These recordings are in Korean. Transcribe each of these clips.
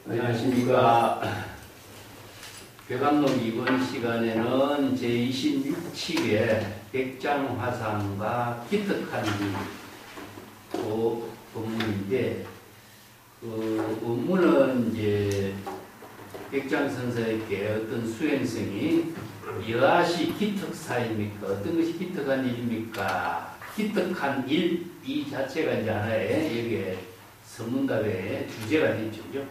안녕하십니까. 배감록 이번 시간에는 제26칙의 백장화상과 기특한 그 법문인데, 그 법문은 이제 백장선사에게 어떤 수행성이 여하시 기특사입니까? 어떤 것이 기특한 일입니까? 기특한 일, 이 자체가 이제 하나의 여기에 선문답의 주제가 되죠. 그죠?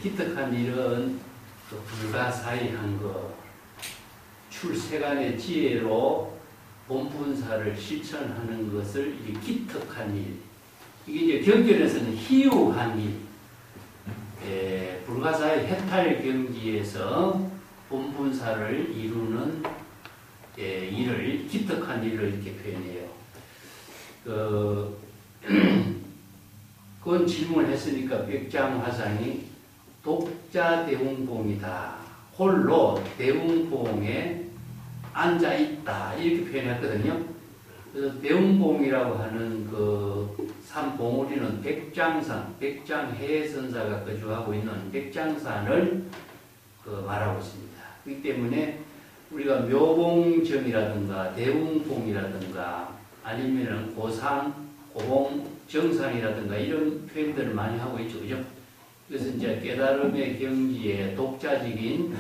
기특한 일은 그 불가사의한 것, 출세간의 지혜로 본분사를 실천하는 것을 이제 기특한 일. 이게 이제 경전에서는 희유한 일. 불가사의 해탈 경지에서 본분사를 이루는 일을 기특한 일로 이렇게 표현해요. 그건 질문을 했으니까 백장화상이 독자 대웅봉이다. 홀로 대웅봉에 앉아있다. 이렇게 표현했거든요. 그래서 대웅봉이라고 하는 그 산봉우리는 백장산, 백장해선사가 거주하고 있는 백장산을 말하고 있습니다. 그렇기 때문에 우리가 묘봉정이라든가 대웅봉이라든가 아니면은 고산, 고봉, 정산이라든가 이런 표현들을 많이 하고 있죠. 그죠? 그래서 이제 깨달음의 경지에 독자적인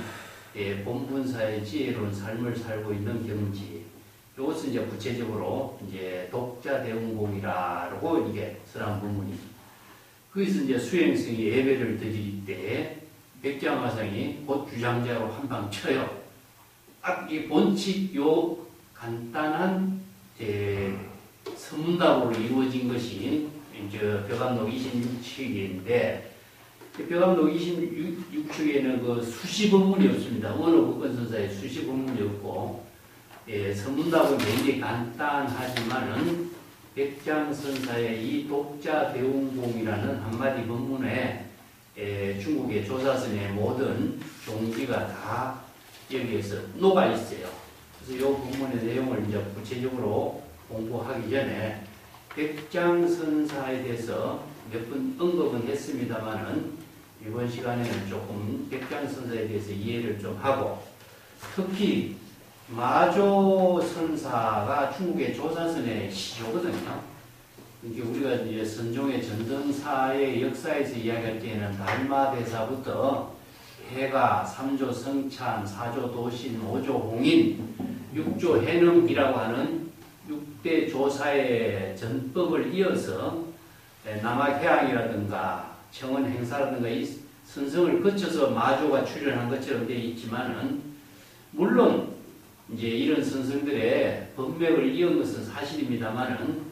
본분사의 지혜로운 삶을 살고 있는 경지. 이것은 이제 구체적으로 이제 독자 대웅봉이라고 이게 설한 본문이죠. 거기서 이제 수행성이 예배를 드릴 때 백장화상이 곧 주장자로 한 방 쳐요. 딱 이 본칙 요 간단한 선문답으로 이루어진 것이 이제 벼감록 26칙인데, 벼감록 26칙에는 그 수시 법문이 없습니다. 어느 국건선사에 수시 법문이 없고, 선문답은 굉장히 간단하지만은 백장선사의 이 독자 대웅봉이라는 한마디 법문에 중국의 조사선의 모든 종지가 다 여기에서 녹아 있어요. 그래서 이 법문의 내용을 이제 구체적으로 공부하기 전에 백장선사에 대해서 몇 번 언급은 했습니다만은 이번 시간에는 조금 백장선사에 대해서 이해를 좀 하고, 특히 마조선사가 중국의 조사선의 시조거든요. 이게 우리가 이제 선종의 전등사의 역사에서 이야기할 때에는 달마대사부터 해가, 3조 성찬, 4조 도신, 5조 홍인, 6조 해능이라고 하는 6대 조사의 전법을 이어서 남학해양이라든가 청원 행사라든가 이 선성을 거쳐서 마조가 출연한 것처럼 되어 있지만은, 물론 이제 이런 선성들의 법맥을 이은 것은 사실입니다만은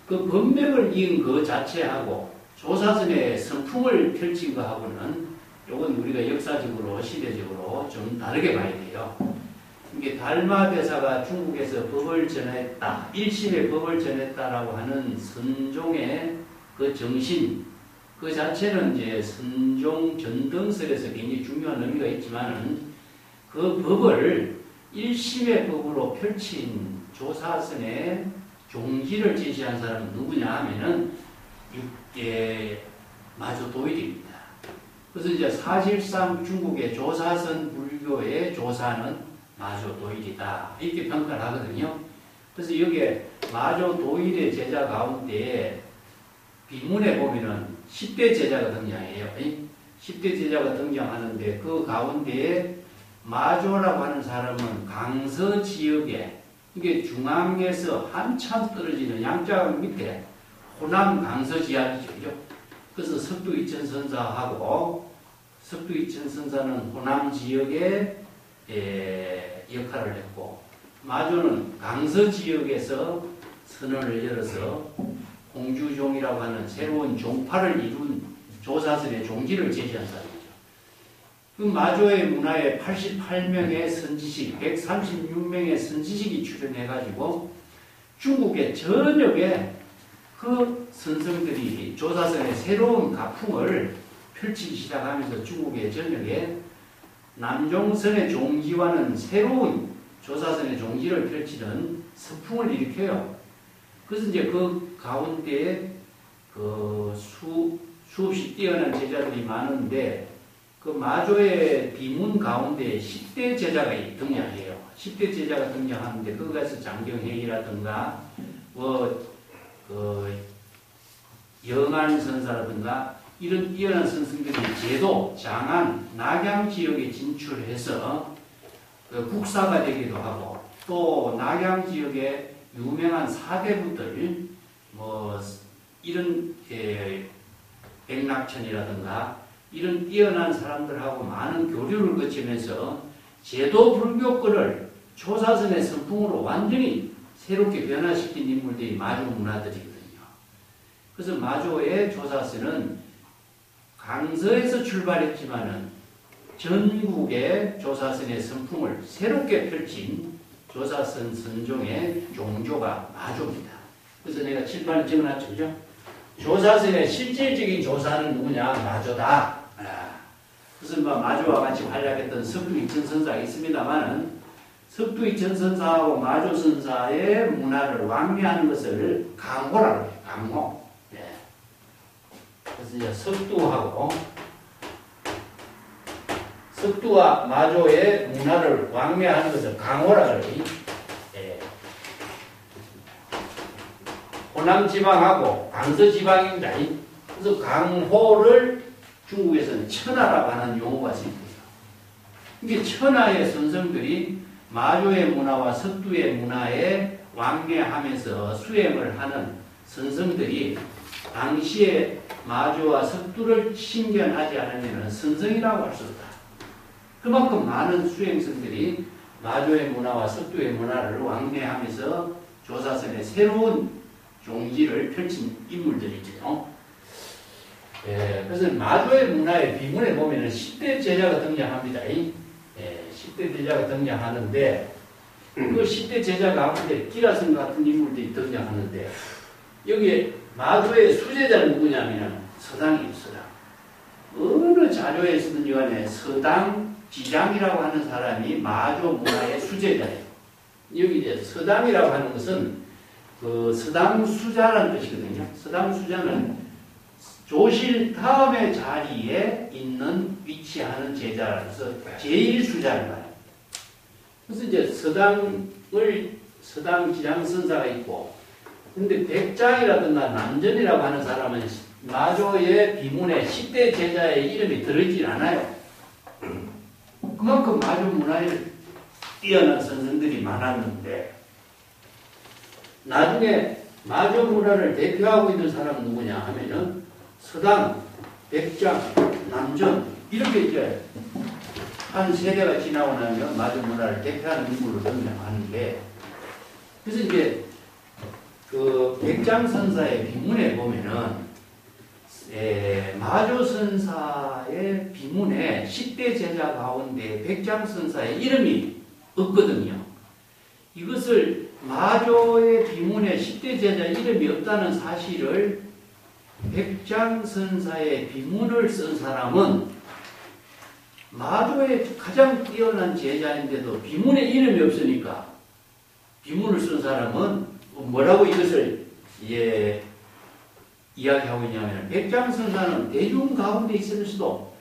그 법맥을 이은 그 자체하고 조사선의 성품을 펼친 거하고는 이건 우리가 역사적으로 시대적으로 좀 다르게 봐야 돼요. 이게 달마대사가 중국에서 법을 전했다, 일심의 법을 전했다라고 하는 선종의 그 정신, 그 자체는 이제 선종 전등설에서 굉장히 중요한 의미가 있지만은 그 법을 일심의 법으로 펼친 조사선의 종지를 제시한 사람은 누구냐 하면은 마조도일입니다. 그래서 이제 사실상 중국의 조사선 불교의 조사는 마조도일이다. 이렇게 평가를 하거든요. 그래서 여기에 마조도일의 제자 가운데 비문에 보면은 10대 제자가 등장해요. 10대 제자가 등장하는데 그 가운데에 마조라고 하는 사람은 강서 지역에, 이게 중앙에서 한참 떨어지는 양자강 밑에 호남 강서 지역이죠. 그래서 석두이천선사하고, 석두이천선사는 호남 지역에 역할을 했고, 마조는 강서 지역에서 선언을 열어서 공주종이라고 하는 새로운 종파를 이룬 조사선의 종지를 제시한 사람이죠. 그 마조의 문화에 88명의 선지식, 136명의 선지식이 출연해가지고 중국의 전역에 그 선성들이 조사선의 새로운 가풍을 펼치기 시작하면서 중국의 전역에 남종선의 종지와는 새로운 조사선의 종지를 펼치는 서풍을 일으켜요. 그래서 이제 그 가운데에 그 수없이 뛰어난 제자들이 많은데 그 마조의 비문 가운데 10대 제자가 등장해요. 10대 제자가 등장하는데 거기서 장경회의라든가 영안 선사라든가 이런 뛰어난 선생들이 제도, 장안, 낙양 지역에 진출해서 국사가 되기도 하고 또 낙양 지역의 유명한 사대부들 이런 백낙천이라든가 이런 뛰어난 사람들하고 많은 교류를 거치면서 제도 불교권을 조사선의 선풍으로 완전히 새롭게 변화시킨 인물들이 마조 문화들이거든요. 그래서 마조의 조사선은 강서에서 출발했지만은 전국의 조사선의 선풍을 새롭게 펼친 조사선 선종의 종조가 마조입니다. 그래서 내가 칠판에 적어놨죠, 그죠? 조사선의 실질적인 조사는 누구냐? 마조다. 그래서 마조와 같이 활약했던 석두이천선사가 있습니다만은 석두이천선사하고 마조선사의 문화를 왕래하는 것을 강호라고 해요. 강호. 그래서 이제 석두와 마조의 문화를 왕래하는 것을 강호라고 해요. 호남지방하고 강서지방입니다. 그래서 강호를 중국에서는 천하라고 하는 용어가 있습니다. 이게 천하의 선성들이 마조의 문화와 석두의 문화에 왕래하면서 수행을 하는 선성들이 당시에 마조와 석두를 신견하지 않으면 선성이라고 할 수 없다. 그만큼 많은 수행성들이 마조의 문화와 석두의 문화를 왕래하면서 조사선의 새로운 종지를 펼친 인물들이죠. 그래서 마조의 문화의 비문에 보면은 10대 제자가 등장합니다. 10대 제자가 등장하는데 그 10대 제자 가운데 기라성 같은 인물들이 등장하는데 여기에 마조의 수제자는 누구냐면 서당이에요. 서당. 어느 자료에 쓰든지 간에 서당 지장이라고 하는 사람이 마조 문화의 수제자예요. 여기 이제 서당이라고 하는 것은 그 서당수자라는 뜻이거든요. 서당수자는 조실 다음의 자리에 있는 위치하는 제자라서 제1수자를 말해요. 그래서 이제 서당 지장선사가 있고, 근데 백장이라든가 남전이라고 하는 사람은 마조의 비문에 10대 제자의 이름이 들어있질 않아요. 그만큼 마조 문화에 뛰어난 선생들이 많았는데, 나중에 마조 문화를 대표하고 있는 사람은 누구냐 하면은 서당, 백장, 남전 이렇게 이제 한 세대가 지나고 나면 마조 문화를 대표하는 인물로 등장하는데, 그래서 이제 그 백장선사의 비문에 보면은 마조선사의 비문에 10대 제자 가운데 백장선사의 이름이 없거든요. 이것을 마조의 비문에 10대 제자 이름이 없다는 사실을 백장선사의 비문을 쓴 사람은 마조의 가장 뛰어난 제자인데도 비문에 이름이 없으니까 비문을 쓴 사람은 뭐라고 이것을 이야기하고 있냐면, 백장선사는 대중 가운데 있으면서도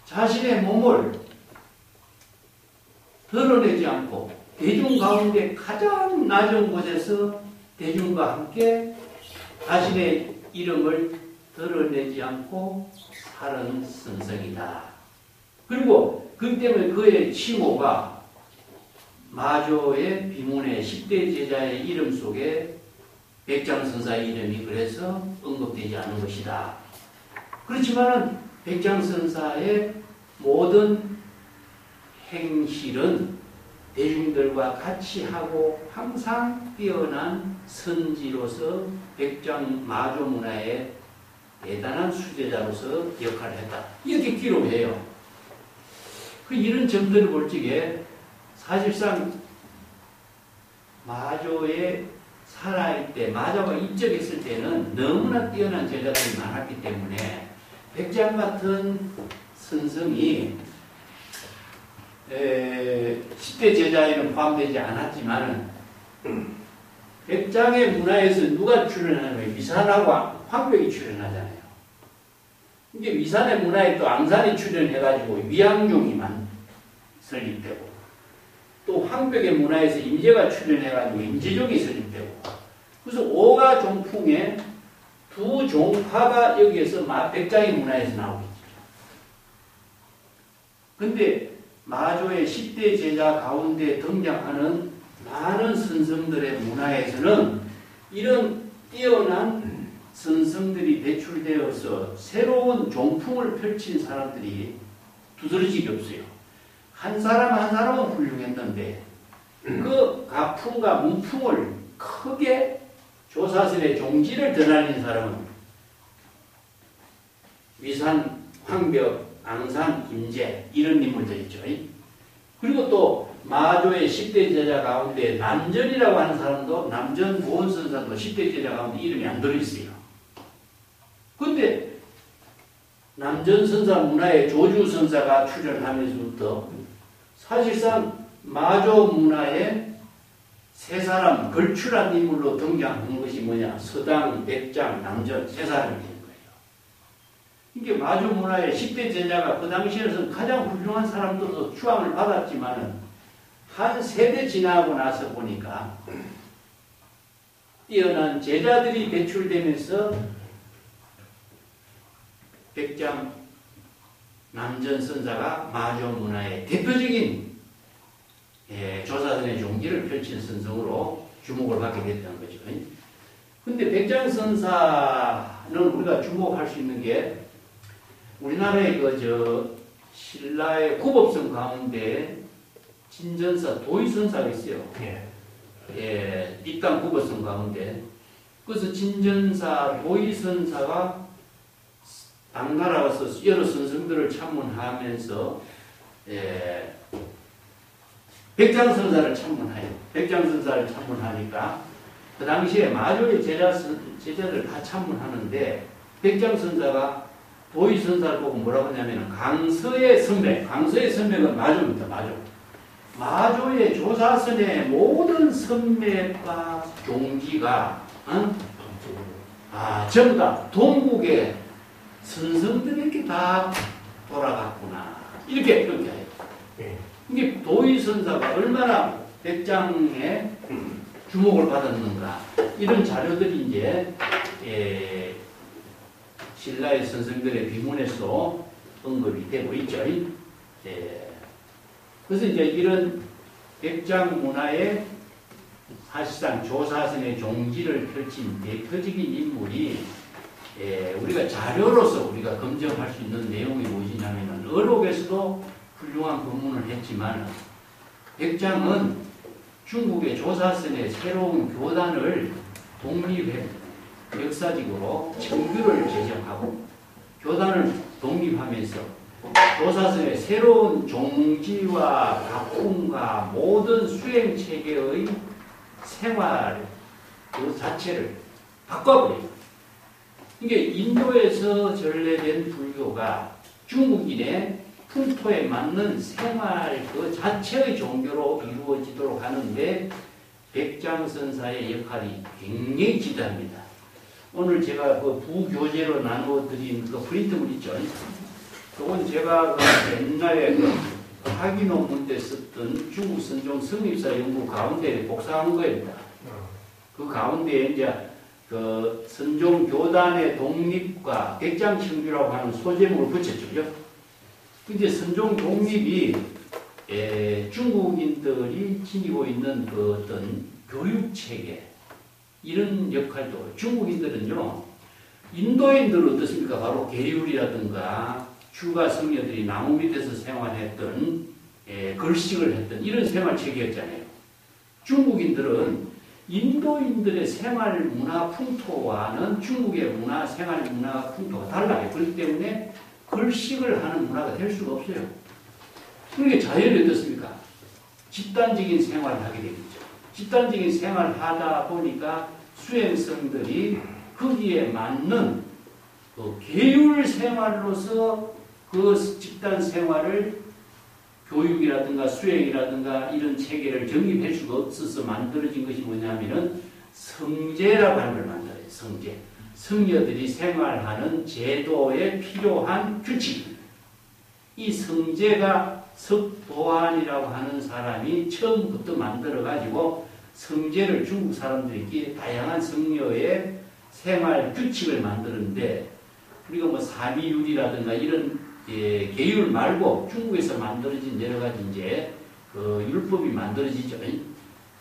자신의 몸을 드러내지 않고 대중 가운데 가장 낮은 곳에서 대중과 함께 자신의 이름을 드러내지 않고 사는 선생이다. 그리고 그 때문에 그의 칭호가 마조의 비문의 10대 제자의 이름 속에 백장선사의 이름이 그래서 언급되지 않은 것이다. 그렇지만은 백장선사의 모든 행실은 대중들과 같이 하고 항상 뛰어난 선지로서 백장 마조 문화의 대단한 수제자로서 역할을 했다. 이렇게 기록해요. 이런 점들을 볼 적에 사실상 마조에 살아있을 때, 마조가 입적했을 때는 너무나 뛰어난 제자들이 많았기 때문에 백장 같은 선성이 10대 제자에는 포함되지 않았지만 백장의 문화에서 누가 출연하냐면 미산하고 황벽이 출연하잖아요. 이게 위산의 문화에 또 앙산이 출현해가지고 위양종이만 설립되고, 또 황벽의 문화에서 임제가 출현해가지고 임제종이 설립되고, 그래서 오가 종풍에 두 종파가 여기에서 백장의 문화에서 나오겠죠. 근데 마조의 10대 제자 가운데 등장하는 많은 선성들의 문화에서는 이런 뛰어난 선성들이 배출되어서 새로운 종풍을 펼친 사람들이 두드러지게 없어요. 한 사람 한 사람은 훌륭했는데 그 가풍과 문풍을 크게 조사선의 종지를 드러낸 사람은 위산, 황벽, 앙산, 임제 이런 인물들이죠. 그리고 또 마조의 10대 제자 가운데 남전이라고 하는 사람도, 남전 보원선사도 10대 제자 가운데 이름이 안 들어있어요. 근데 남전선사 문화에 조주선사가 출연하면서부터 사실상 마조 문화에 세 사람 걸출한 인물로 등장하는 것이 뭐냐? 서당, 백장, 남전 세 사람이 되는 거예요. 이게 마조 문화의 10대 제자가 그 당시에는 가장 훌륭한 사람들도 추앙을 받았지만은 한 세대 지나고 나서 보니까 뛰어난 제자들이 배출되면서 백장, 남전 선사가 마조 문화의 대표적인 조사선의 종기를 펼친 선성으로 주목을 받게 됐다는 거죠. 근데 백장 선사는 우리가 주목할 수 있는 게 우리나라의 신라의 구법성 가운데 진전사, 도의선사가 있어요. 입당 구법성 가운데. 그래서 진전사, 도의선사가 당나라 가서 여러 선생들을 참문하면서 백장선사를 참문해요. 백장선사를 참문하니까 그 당시에 마조의 제자들 다 참문하는데 백장선사가 도의선사를 보고 뭐라고 하냐면 강서의 선배, 강서의 선배가 마조입니다. 마조의 조사선의 모든 선배과 종지가 전부 다 동국의 선성들에게 다 돌아갔구나. 이렇게 해요. 이게 도의선사가 얼마나 백장에 주목을 받았는가. 이런 자료들이 이제 신라의 선생들의 비문에서 언급이 되고 있죠. 그래서 이제 이런 백장 문화의 사실상 조사선의 종지를 펼친 대표적인 인물이 우리가 자료로서 우리가 검증할 수 있는 내용이 무엇이냐면 어록에서도 훌륭한 법문을 했지만 백장은 중국의 조사선의 새로운 교단을 독립해 역사적으로 정규를 제정하고 교단을 독립하면서 조사선의 새로운 종지와 가풍과 모든 수행체계의 생활 그 자체를 바꿔버려요. 이게 인도에서 전래된 불교가 중국인의 풍토에 맞는 생활 그 자체의 종교로 이루어지도록 하는데 백장선사의 역할이 굉장히 지대합니다. 오늘 제가 그 부교재로 나누어드린 그 프린트물 있죠. 그건 제가 옛날에 학위 논문 때 썼던 중국 선종 성립사 연구 가운데 복사한 거입니다. 그 가운데 이제 그 선종 교단의 독립과 백장청규라고 하는 소제목을 붙였죠. 근데 선종 독립이 중국인들이 지니고 있는 그 어떤 교육 체계 이런 역할도 중국인들은요 인도인들은 어떻습니까? 바로 계율이라든가 출가 성녀들이 나무 밑에서 생활했던 걸식을 했던 이런 생활 체계였잖아요. 중국인들은 인도인들의 생활 문화 풍토와는 중국의 문화, 생활 문화 풍토가 달라요. 그렇기 때문에 걸식을 하는 문화가 될 수가 없어요. 그러니까 자연이 어떻습니까? 집단적인 생활을 하게 되겠죠. 집단적인 생활을 하다 보니까 수행성들이 거기에 맞는 그 계율 생활로서 그 집단 생활을 교육이라든가 수행이라든가 이런 체계를 정립할 수가 없어서 만들어진 것이 뭐냐면은 성제라고 하는 걸 만들어요. 성제. 성녀들이 생활하는 제도에 필요한 규칙. 이 성제가 석도환이라고 하는 사람이 처음부터 만들어가지고 성제를 중국 사람들이 다양한 성녀의 생활 규칙을 만드는데 우리가 뭐 사미율이라든가 이런 계율 말고 중국에서 만들어진 여러 가지 이제 그 율법이 만들어지죠.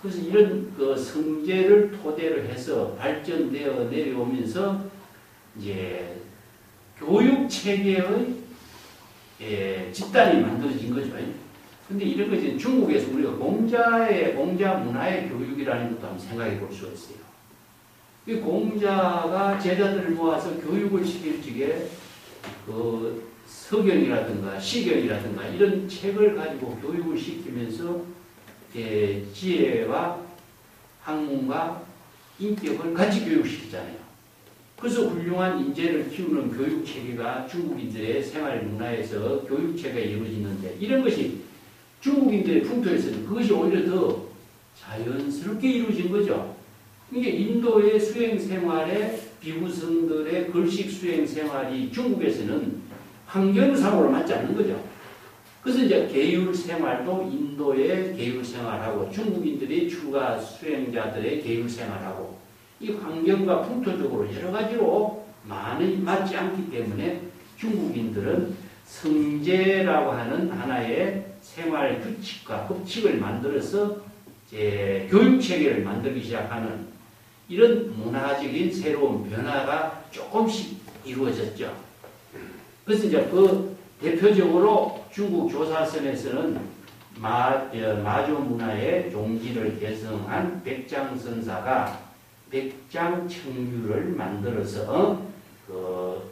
그래서 이런 그 성제를 토대로 해서 발전되어 내려오면서 이제 교육 체계의 집단이 만들어진 거죠. 근데 이런 것이 중국에서 우리가 공자 문화의 교육이라는 것도 한번 생각해 볼 수가 있어요. 이 공자가 제자들을 모아서 교육을 시킬 적에 그 서경이라든가 시경이라든가 이런 책을 가지고 교육을 시키면서 지혜와 학문과 인격을 같이 교육시키잖아요. 그래서 훌륭한 인재를 키우는 교육 체계가 중국인들의 생활 문화에서 교육 체계가 이루어지는데 이런 것이 중국인들의 풍토에서는 그것이 오히려 더 자연스럽게 이루어진 거죠. 이게 인도의 수행 생활에 비구성들의 글식 수행 생활이 중국에서는 환경상으로 맞지 않는 거죠. 그래서 이제 계율 생활도 인도의 계율 생활하고 중국인들이 출가 수행자들의 계율 생활하고 이 환경과 풍토적으로 여러 가지로 많이 맞지 않기 때문에 중국인들은 성제라고 하는 하나의 생활 규칙과 법칙을 만들어서 이제 교육 체계를 만들기 시작하는 이런 문화적인 새로운 변화가 조금씩 이루어졌죠. 그래서 이제 그 대표적으로 중국 조사선에서는 마조 문화의 종지를 개성한 백장선사가 백장청규를 만들어서 그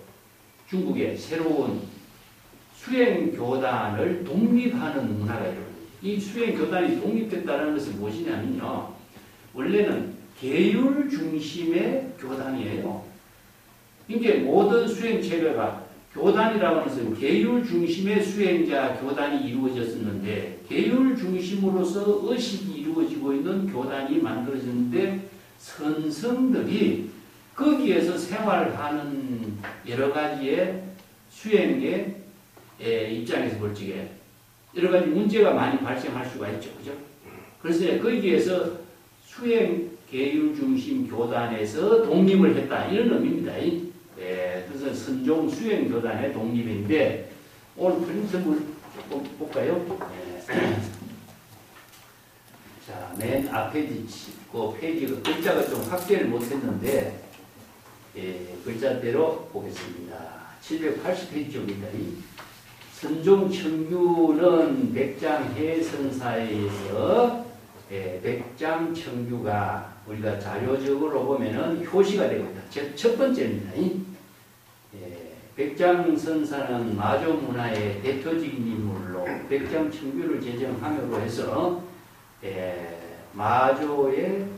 중국의 새로운 수행교단을 독립하는 문화가 이루어져요. 이 수행교단이 독립됐다는 것은 무엇이냐면요. 원래는 계율 중심의 교단이에요. 이게 모든 수행체계가 교단이라고 하는 것은 계율 중심의 수행자 교단이 이루어졌었는데 계율 중심으로서 의식이 이루어지고 있는 교단이 만들어졌는데 선성들이 거기에서 생활하는 여러 가지의 수행의 입장에서 볼 적에 여러 가지 문제가 많이 발생할 수가 있죠. 그죠? 그래서 거기에서 수행 계율 중심 교단에서 독립을 했다. 이런 의미입니다. 그래서 선종 수행 교단의 독립인데 오늘 프린트물 조금 볼까요? 자, 맨 앞에 그 페이지가 글자가 좀 확대를 못했는데 글자대로 보겠습니다. 780페이지입니다. 선종 청규는 백장해선사에서 백장청규가 우리가 자료적으로 보면은 효시가 되고 있다. 첫 번째입니다. 백장선사는 마조 문화의 대표적인 인물로 백장청규를 제정함으로 해서 마조의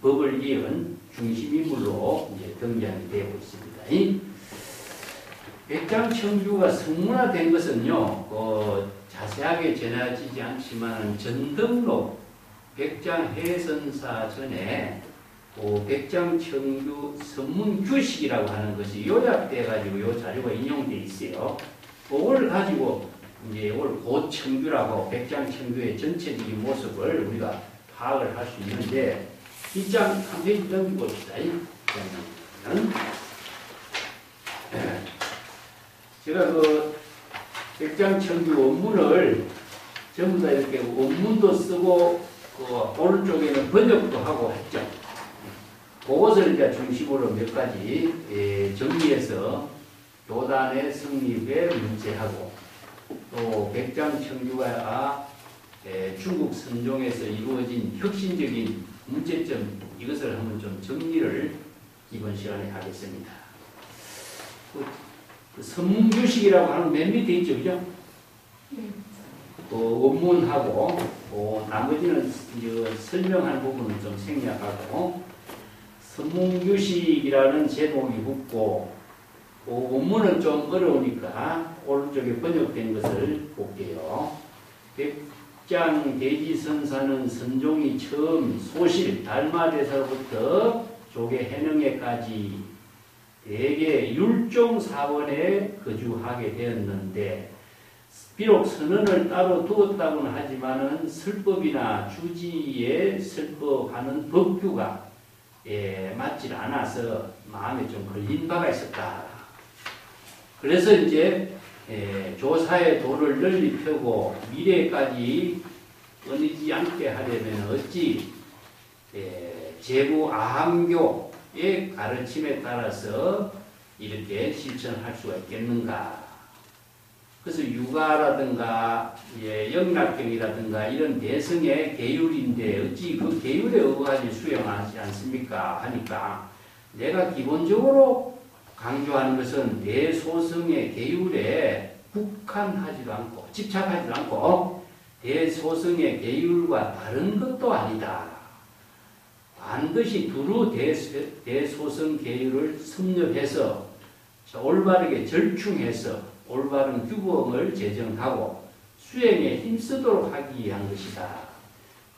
법을 이은 중심인물로 이제 등장이 되고 있습니다. 백장청규가 성문화된 것은요, 자세하게 전해지지 않지만 전등록 백장해선사 전에 백장청규 선문규식이라고 하는 것이 요약돼 가지고 요 자료가 인용돼 있어요. 그걸 가지고 이제 오늘 고청규라고 백장청규의 전체적인 모습을 우리가 파악을 할 수 있는데 이 장 한 페이지 넘겨봅시다. 제가 그 백장청규 원문을 전부 다 이렇게 원문도 쓰고 그 오른쪽에는 번역도 하고 했죠. 그것을 이제 중심으로 몇 가지 정리해서 교단의 성립에 문제하고 또 백장청규가 중국 선종에서 이루어진 혁신적인 문제점 이것을 한번 좀 정리를 이번 시간에 하겠습니다. 그 선문규식이라고 하는 맨 밑에 있죠, 그죠? 그 원문하고 나머지는 이제 설명한 부분은 좀 생략하고 선문규식이라는 제목이 붙고 원문은 좀 어려우니까 오른쪽에 번역된 것을 볼게요. 백장대지선사는 선종이 처음 소실 달마대사로부터 조계 해능에까지 대개 율종 사원에 거주하게 되었는데 비록 선언을 따로 두었다고는 하지만은 설법이나 주지에 설법하는 법규가 맞질 않아서 마음에 좀 걸린 바가 있었다. 그래서 이제 조사의 도를 널리 펴고 미래까지 끊이지 않게 하려면 어찌 제부 아함교의 가르침에 따라서 이렇게 실천할 수가 있겠는가. 그래서 유가라든가 영락경이라든가 이런 대성의 계율인데 어찌 그 계율에 의거하지 수용하지 않습니까? 하니까 내가 기본적으로 강조하는 것은 대소성의 계율에 국한하지도 않고 집착하지도 않고 대소성의 계율과 다른 것도 아니다. 반드시 두루 대소성 계율을 섭렵해서 올바르게 절충해서 올바른 규범을 제정하고 수행에 힘쓰도록 하기 위한 것이다.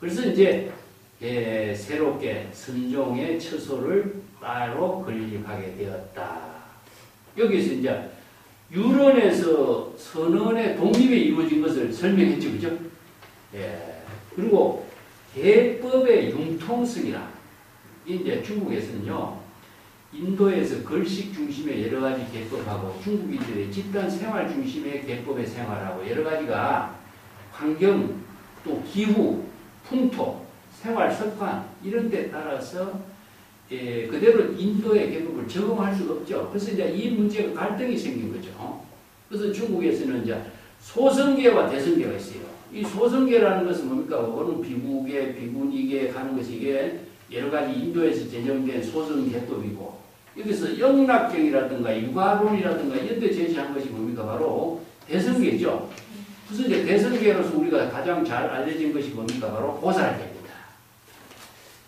그래서 이제 새롭게 선종의 처소를 따로 건립하게 되었다. 여기서 이제 유론에서 선언의 독립이 이루어진 것을 설명했죠, 그죠? 그리고 계법의 융통성이라 이제 중국에서는요. 인도에서 걸식 중심의 여러 가지 계법하고 중국인들의 집단 생활 중심의 계법의 생활하고 여러 가지가 환경 또 기후, 풍토, 생활 습관 이런 데 따라서 그대로 인도의 계법을 적용할 수가 없죠. 그래서 이제 이 문제가 갈등이 생긴 거죠. 그래서 중국에서는 이제 소성계와 대성계가 있어요. 이 소성계라는 것은 뭡니까? 어느 비구계, 비구니계 가는 것이 이게 여러 가지 인도에서 제정된 소성 계법이고 여기서 영락경이라든가 유가론이라든가 이런 데 제시한 것이 뭡니까? 바로 대성계죠. 그래서 이제 대성계로서 우리가 가장 잘 알려진 것이 뭡니까? 바로 보살계입니다.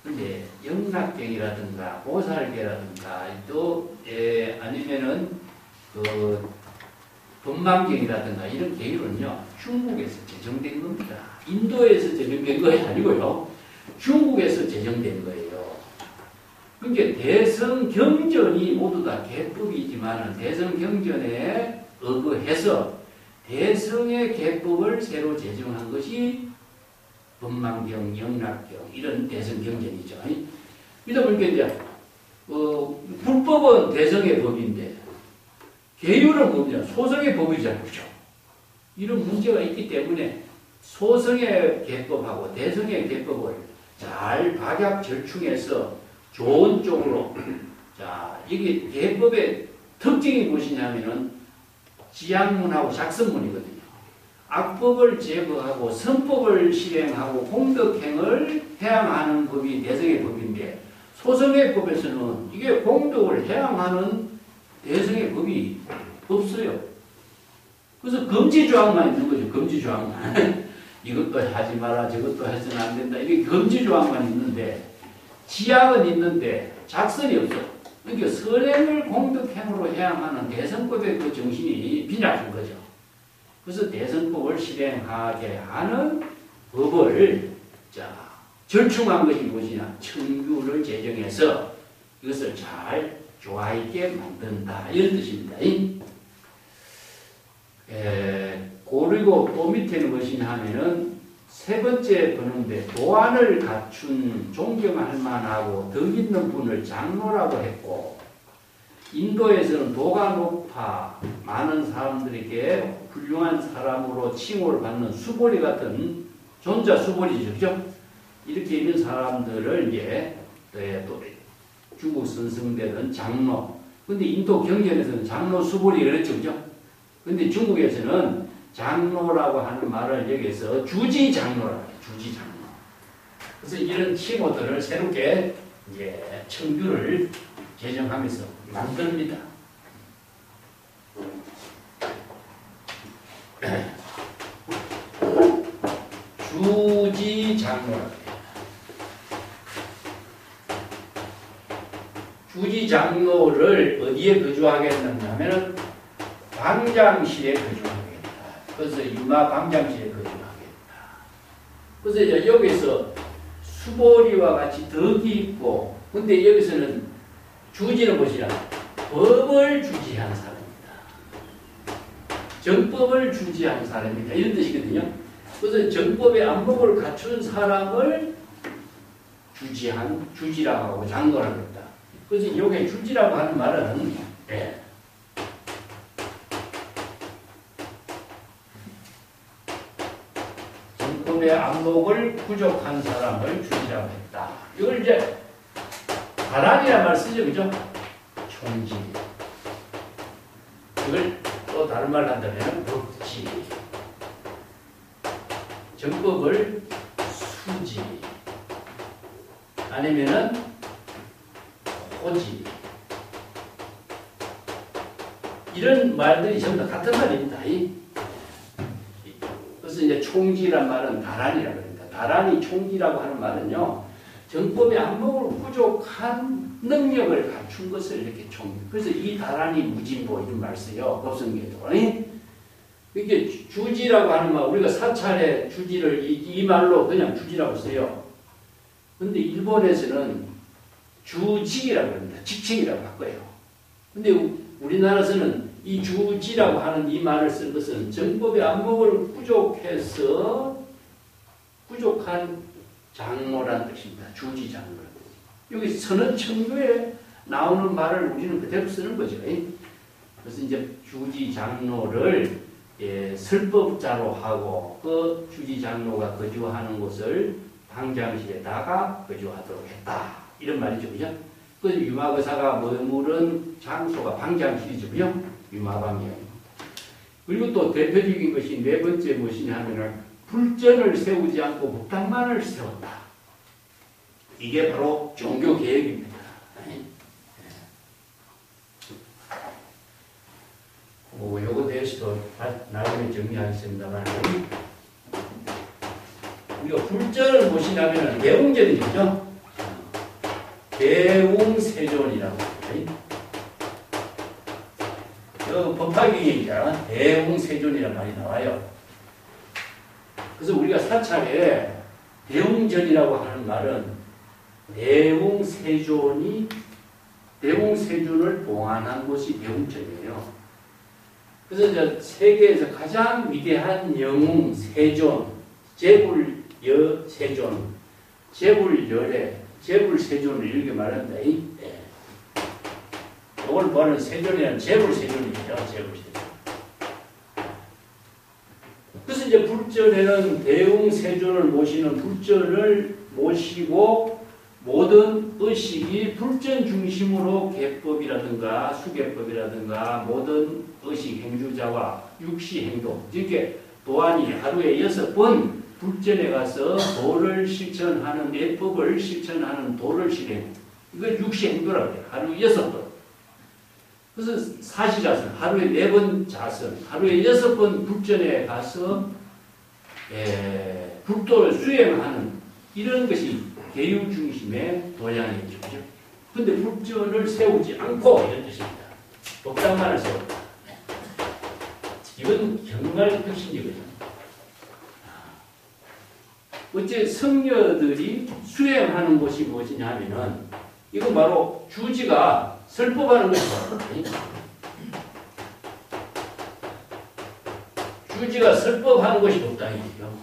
그런데 영락경이라든가 보살계라든가 또 아니면은 그 법망경이라든가 이런 계율은요 중국에서 제정된 겁니다. 인도에서 제정된 것이 아니고요. 중국에서 제정된 거예요. 그러니까 대성경전이 모두 다 계법이지만 대성경전에 의거해서 대성의 계법을 새로 제정한 것이 법망경, 영락경 이런 대성경전이죠. 그러다 보니까 이제 불법은 대성의 법인데 계율은 뭡니까? 소성의 법이잖아요. 그죠? 이런 문제가 있기 때문에 소성의 계법하고 대성의 계법을 잘 박약 절충해서 좋은 쪽으로 자 이게 계법의 특징이 무엇이냐면은 지향문하고 작성문이거든요. 악법을 제거하고 선법을 실행하고 공덕행을 해양하는 법이 대성의 법인데 소성의 법에서는 이게 공덕을 해양하는 대성의 법이 없어요. 그래서 금지조항만 있는 거죠. 금지조항만. 이것도 하지 마라, 저것도 해서는 안 된다. 이게 금지조항만 있는데 지향은 있는데 작성이 없어. 그러니까 선행을 공덕행으로 해양하는 대성법의 그 정신이 빈약한 거죠. 그래서 대성법을 실행하게 하는 법을 절충한 것이 무엇이냐? 청규를 제정해서 이것을 잘 조화 있게 만든다. 이런 뜻입니다. 그리고 또 밑에는 무엇이냐 하면은 세 번째 보는데 도안을 갖춘 존경할 만하고 덕 있는 분을 장로라고 했고 인도에서는 도가 높아 많은 사람들에게 훌륭한 사람으로 칭호를 받는 수보리 같은 존자 수보리죠. 그죠? 이렇게 있는 사람들을 이제 또 중국 선성대는 장로. 근데 인도 경전에서는 장로 수보리 그랬죠. 그죠? 근데 중국에서는 장로라고 하는 말을 여기서 주지장로라고 해요. 주지장로. 그래서 이런 칭호들을 새롭게 이제 청규를 제정하면서 만듭니다. 주지장로라고 해요. 주지장로를 어디에 거주하게 했느냐면 광장실에 거주하겠다. 그래서 유마 광장실에 거주하겠다. 그래서 이제 여기서 수보리와 같이 덕이 있고 근데 여기서는 주지는 무엇이냐? 법을 주지한 사람입니다. 정법을 주지한 사람입니다. 이런 뜻이거든요. 그래서 정법의 안목을 갖춘 사람을 주지라고 하고 장로라고 합니다. 그래서 이게 주지라고 하는 말은 정법의 안목을 부족한 사람을 주지라고 했다. 이걸 이제 다란이란 말 쓰죠, 그죠? 총지. 이걸 또 다른 말로 한다면 법지. 정법을 수지. 아니면은 호지. 이런 말들이 전부 다 같은 말입니다. 그래서 이제 총지란 말은 다란이라고 합니다. 다란이 총지라고 하는 말은요, 정법의 안목을 부족한 능력을 갖춘 것을 이렇게 총지. 그래서 이 다란이 무진보 이런 말 써요. 법성계도. 이게 주지라고 하는 말, 우리가 사찰에 주지를 이 말로 그냥 주지라고 써요. 근데 일본에서는 주직이라고 합니다. 직책이라고 바꿔요. 근데 우리나라에서는 이 주지라고 하는 이 말을 쓴 것은 정법의 안목을 부족한 장로란 뜻입니다. 주지 장로. 여기 선언청교에 나오는 말을 우리는 그대로 쓰는 거죠. 그래서 이제 주지 장로를 설법자로 하고 그 주지 장로가 거주하는 곳을 방장실에다가 거주하도록 했다. 이런 말이죠. 그죠? 그 유마거사가 머무른 장소가 방장실이죠. 그죠? 유마방이요. 그리고 또 대표적인 것이 네 번째 무엇이냐 하면은 불전을 세우지 않고 법당만을 세웠다. 이게 바로 종교개혁입니다. 요거 대해서도 나중에 정리하겠습니다만 우리가 불전을 보시냐면 대웅전이죠. 대웅세존이라고 합니다. 법화경이니까 대웅세존이라는 말이 나와요. 그래서 우리가 사찰에 대웅전이라고 하는 말은 대웅세존을 봉안한 곳이 대웅전이에요. 그래서 이제 세계에서 가장 위대한 영웅 세존, 재불여세존, 재불열애, 재불세존을 이렇게 말한다. 이걸 보는 세존이란 재불세존이에요. 재불세존. 그래서 이제 불전에는 대웅세존을 모시는 불전을 모시고 모든 의식이 불전 중심으로 개법이라든가 수개법이라든가 모든 의식 행주자와 육시 행동 이렇게 도안이 하루에 6번 불전에 가서 도를 실천하는 예법을 실천하는 도를 실행 이걸 육시 행도라고 해요. 하루 6번. 그래서 사시자선 하루에 4번 자선 하루에 6번 불전에 가서 불도를 수행하는 이런 것이 개유 중심의 도량이죠. 그죠? 근데 불전을 세우지 않고 이런 뜻입니다. 법당만을 세웠다. 이건 정말 핵심이거든요. 어째 성녀들이 수행하는 것이 무엇이냐 하면은 이건 바로 주지가 설법하는 것이다. 주지가 설법하는 것이 법당이죠.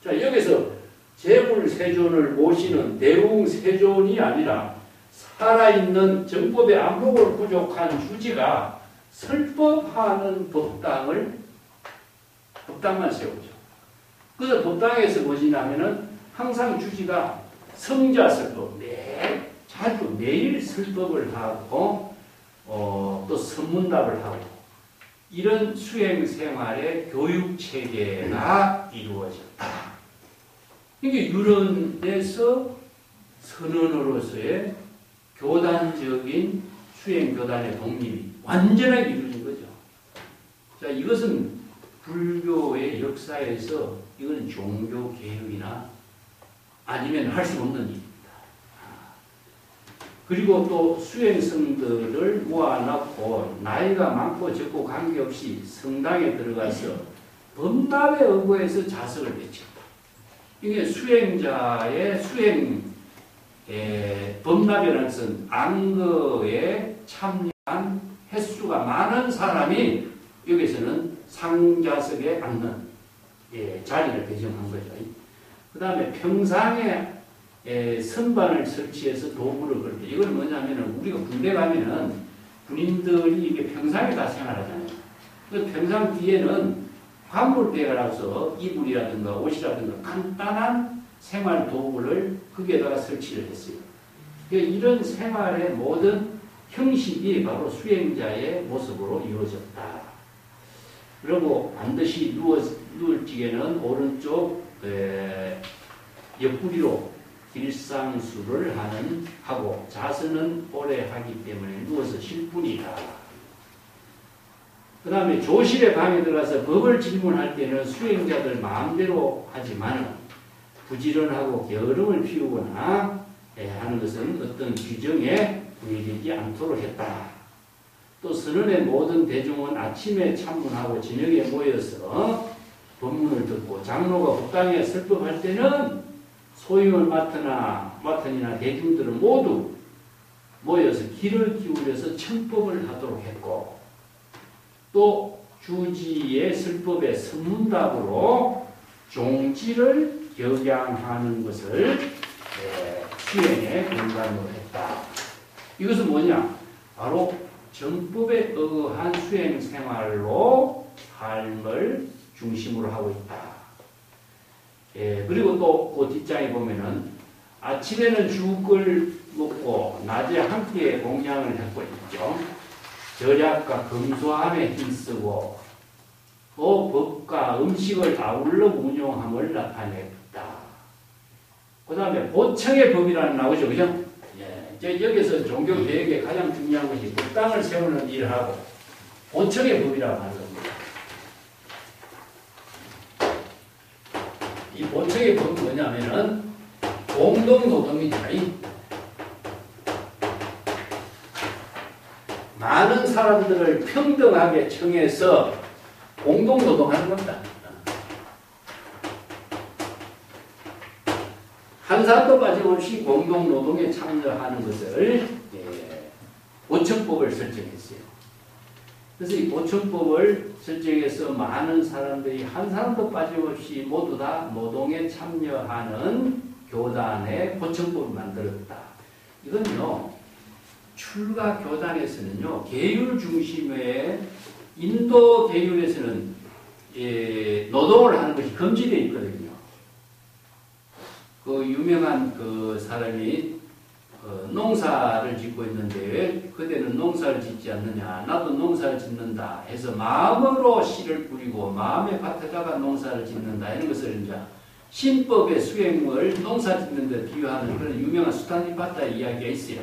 자, 여기서 재불세존을 모시는 대웅세존이 아니라 살아있는 정법의 안목을 부족한 주지가 설법하는 법당만 세우죠. 그래서 법당에서 뭐지냐면은 항상 주지가 성자 설법, 매일 설법을 하고, 또 선문답을 하고, 이런 수행 생활의 교육 체계가 이루어졌다. 이게 유런에서 선언으로서의 교단적인 수행 교단의 독립이 완전하게 이루어진 거죠. 자, 이것은 불교의 역사에서 이건 종교 개혁이나 아니면 할 수 없는 일입니다. 그리고 또 수행성들을 모아놓고 나이가 많고 적고 관계없이 성당에 들어가서 법납에 의거해서 자석을 배쳤다. 이게 수행자의 수행 범납이라는 것은 안거에 참여한 횟수가 많은 사람이 여기서는 상좌석에 앉는 자리를 배정한 거죠. 그 다음에 평상에 선반을 설치해서 도구를 걸때 이건 뭐냐면은 우리가 군대 가면은 군인들이 이게 평상에 다 생활하잖아요. 그 평상 뒤에는 화물대라서 이불이라든가 옷이라든가 간단한 생활 도구를 거기에다가 설치를 했어요. 이런 생활의 모든 형식이 바로 수행자의 모습으로 이루어졌다. 그리고 반드시 누울 적에는 오른쪽 옆구리로 길상수를 하고 자세는 오래 하기 때문에 누워서 쉴 뿐이다. 그 다음에 조실의 방에 들어가서 법을 질문할 때는 수행자들 마음대로 하지만 부지런하고 게으름을 피우거나 하는 것은 어떤 규정에 구애되지 않도록 했다. 또 선언의 모든 대중은 아침에 참문하고 저녁에 모여서 법문을 듣고 장로가 법당에 설법할 때는 소임을 맡으니나 대중들은 모두 모여서 귀를 기울여서 청법을 하도록 했고 또 주지의 설법의 선문답으로 종지를 격양하는 것을 수행의 공간으로 했다. 이것은 뭐냐? 바로 정법에 의한 수행 생활로 삶을 중심으로 하고 있다. 그리고 또 그 뒷장에 보면은 아침에는 죽을 먹고 낮에 함께 공양을 하고 있죠. 절약과 검소함에 힘쓰고 또 법과 음식을 아울러 운용함을 나타냈다. 그 다음에 보청의 법이라는 나오죠. 그죠? 여기서 종교 개혁에 가장 중요한 것이 법당을 세우는 일하고 보청의 법이라고 하는 겁니다. 이 보청의 법은 뭐냐면은 공동노동이잖아요. 많은 사람들을 평등하게 청해서 공동노동하는 겁니다. 한 사람도 빠짐없이 공동노동에 참여하는 것을 보청법을 설정했어요. 그래서 이 보청법을 설정해서 많은 사람들이 한 사람도 빠짐없이 모두 다 노동에 참여하는 교단의 보청법을 만들었다. 이건요, 출가 교단에서는요, 계율 중심의 인도 계율에서는 노동을 하는 것이 금지되어 있거든요. 그 유명한 그 사람이 농사를 짓고 있는데 왜 그대는 농사를 짓지 않느냐? 나도 농사를 짓는다 해서 마음으로 씨를 뿌리고 마음의 밭에다가 농사를 짓는다 이런 것을 이제 신법의 수행을 농사 짓는 데 비유하는 그런 유명한 수탄디파타 이야기가 있어요.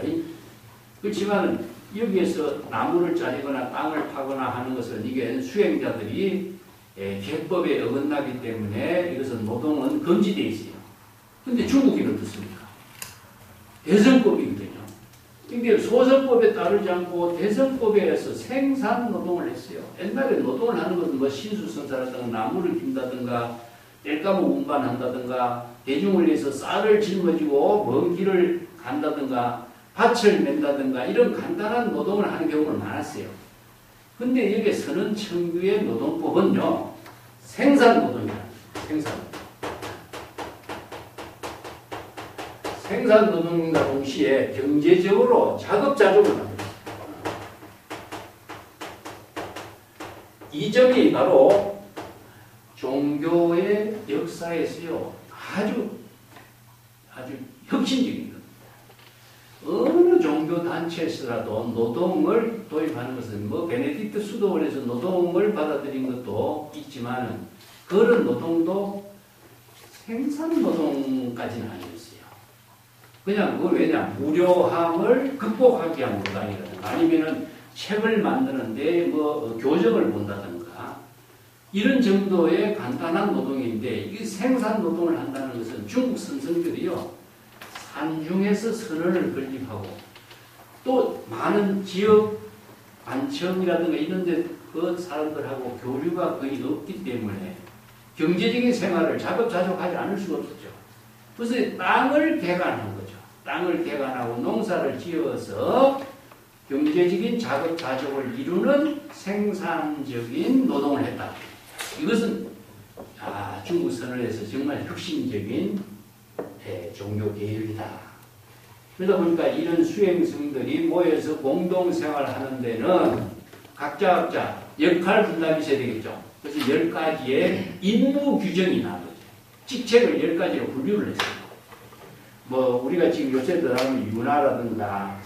그렇지만 여기에서 나무를 자르거나 땅을 파거나 하는 것은 이게 수행자들이 계법에 어긋나기 때문에 이것은 노동은 금지되어 있어요. 근데 중국인은 어떻습니까? 대성법이거든요. 근데 소설법에 따르지 않고 대성법에서 생산 노동을 했어요. 옛날에 노동을 하는 것은 뭐 신수선사라든가 나무를 긴다든가 땔감을 운반한다든가 대중을 위해서 쌀을 짊어지고 먼 길을 간다든가 밭을 맨다든가 이런 간단한 노동을 하는 경우는 많았어요. 근데 여기 서는 청규의 노동법은요, 생산 노동이다. 생산 노동과 동시에 경제적으로 자급자족을 합니다. 이 점이 바로 종교의 역사에서요, 아주 혁신적인 겁니다. 어느 종교 단체에서라도 노동을 도입하는 것은 뭐 베네딕트 수도원에서 노동을 받아들인 것도 있지만은 그런 노동도 생산 노동까지는 아니었어요. 그냥 그걸 왜냐 무료함을 극복하기 위한 노동이라든가 아니면은 책을 만드는데 뭐 교정을 본다든가 이런 정도의 간단한 노동인데 이 생산 노동을 한다는 것은 중국 선생들이요 산중에서 선언을 건립하고 또 많은 지역 안청이라든가 이런 데 그 사람들하고 교류가 거의 없기 때문에 경제적인 생활을 자급자족하지 않을 수가 없었죠. 그래서 땅을 개간한 거죠. 땅을 개간하고 농사를 지어서 경제적인 자급자족을 이루는 생산적인 노동을 했다. 이것은 중국 선언에서 정말 혁신적인 종교 계율이다. 그러다 보니까 이런 수행승들이 모여서 공동생활하는 데는 각자 역할 분담이 있어야 되겠죠. 그래서 10가지의 임무 규정이 나온 거죠. 직책을 10가지로 분류를 했어요. 뭐 우리가 지금 요새 들어가면 윤화라든가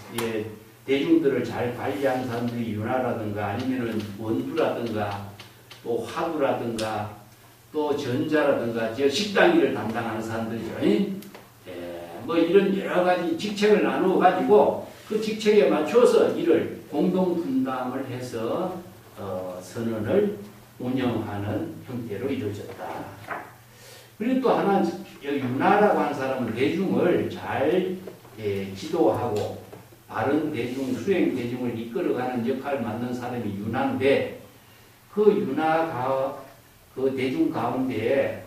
대중들을 잘 관리하는 사람들이 윤화라든가 아니면은 원두라든가 또 화두라든가 또 전자라든가 식당 일을 담당하는 사람들이죠. 뭐 이런 여러 가지 직책을 나누어 가지고 그 직책에 맞춰서 일을 공동 분담을 해서 선언을 운영하는 형태로 이루어졌다. 그리고 또 하나 윤화라고 하는 사람은 대중을 잘 지도하고 바른 대중, 수행 대중을 이끌어가는 역할을 맡는 사람이 윤화인데 그 윤화 그 대중 가운데에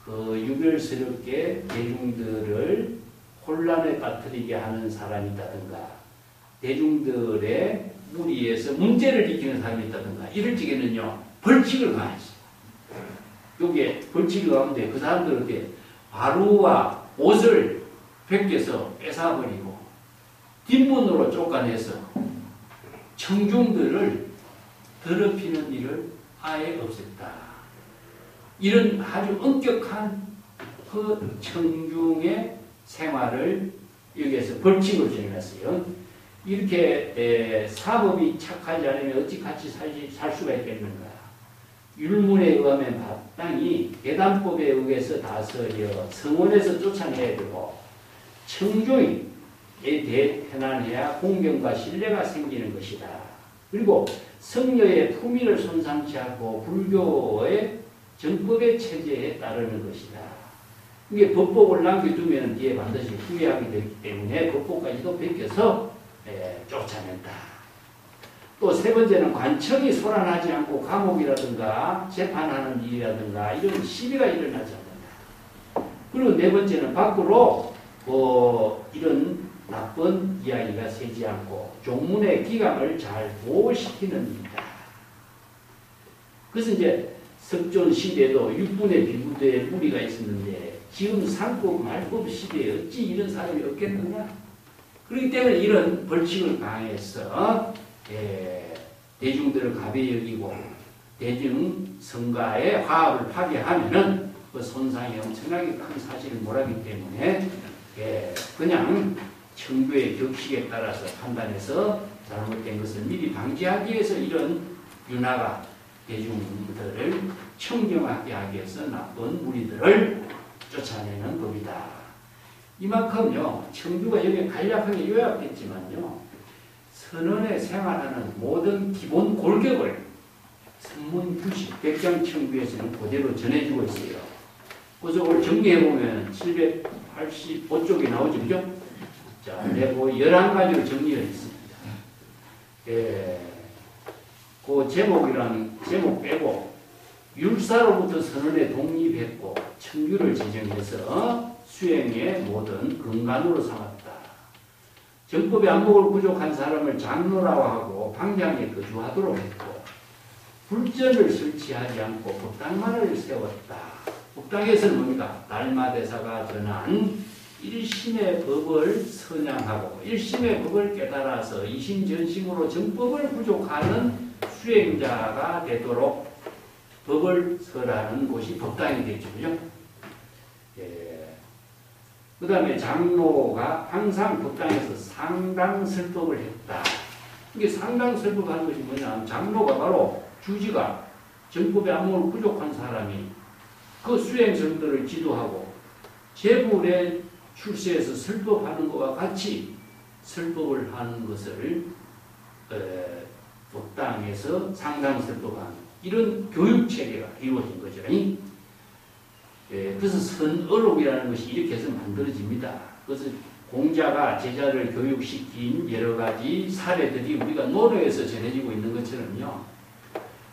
그 유별스럽게 대중들을 혼란에 빠뜨리게 하는 사람이 있다든가 대중들의 무리에서 문제를 일으키는 사람이 있다든가 이럴 적에는요 벌칙을 가했어요. 여기에 벌칙이 가운데 그 사람들은 어떻게 바루와 옷을 벗겨서 뺏어버리고 뒷문으로 쫓아내서 청중들을 더럽히는 일을 아예 없앴다. 이런 아주 엄격한 그 청중의 생활을 여기에서 벌칙으로 정해놨어요. 이렇게 사법이 착하지 않으면 어찌 같이 살 수가 있겠는가. 율문에 의하면 마땅히 계단법에 의해서 다스려 성원에서 쫓아내야 되고 청중이 대편안해야 공경과 신뢰가 생기는 것이다. 그리고 성녀의 품위를 손상치 않고 불교의 정법의 체제에 따르는 것이다. 이게 법복을 남겨두면 뒤에 반드시 후회하게 되기 때문에 법복까지도 벗겨서 쫓아낸다. 또 세 번째는 관청이 소란하지 않고 감옥이라든가 재판하는 일이라든가 이런 시비가 일어나지 않는다. 그리고 네 번째는 밖으로 이런 나쁜 이야기가 새지 않고 종문의 기강을 잘 보호시키는 일이다. 그래서 이제 석존 시대에도 6분의 비부대에 무리가 있었는데 지금 상법 말법 시대에 어찌 이런 사람이 없겠느냐. 그렇기 때문에 이런 벌칙을 가해서 대중들을 가벼이 여기고 대중 성가의 화합을 파괴하면은 그 손상이 엄청나게 큰 사실을 몰하기 때문에 그냥 청교의 격식에 따라서 판단해서 잘못된 것을 미리 방지하기 위해서 이런 윤화가 대중들을 청정하게 하기 위해서 나쁜 무리들을 쫓아내는 법이다. 이만큼요, 청주가 여기 간략하게 요약했지만요, 선언에 생활하는 모든 기본 골격을 선문규식 백장청규에서는 그대로 전해주고 있어요. 그걸 정리해보면 785쪽이 나오죠, 그죠? 자, 내가 11가지로 정리를 했습니다. 그 제목 빼고, 율사로부터 선언에 독립했고, 청규를 지정해서 수행의 모든 근간으로 삼았다. 정법의 안목을 부족한 사람을 장로라고 하고 방장에 거주하도록 했고 불전을 설치하지 않고 법당만을 세웠다. 법당에서는 뭡니까? 달마대사가 전한 일심의 법을 선양하고 일심의 법을 깨달아서 이심전심으로 정법을 부족하는 수행자가 되도록 법을 설하는 곳이 법당이 되죠. 그죠? 그 다음에 장로가 항상 법당에서 상당설법을 했다. 이게 상당설법하는 것이 뭐냐? 장로가 바로 주지가 정법의 안목을 부족한 사람이 그 수행설들을 지도하고 재불의 출세에서 설법하는 것과 같이 설법을 하는 것을 법당에서 상당설법하는 이런 교육체계가 이루어진 거죠. 그래서 선어록이라는 것이 이렇게 해서 만들어집니다. 그래서 공자가 제자를 교육시킨 여러 가지 사례들이 우리가 논어에서 전해지고 있는 것처럼요.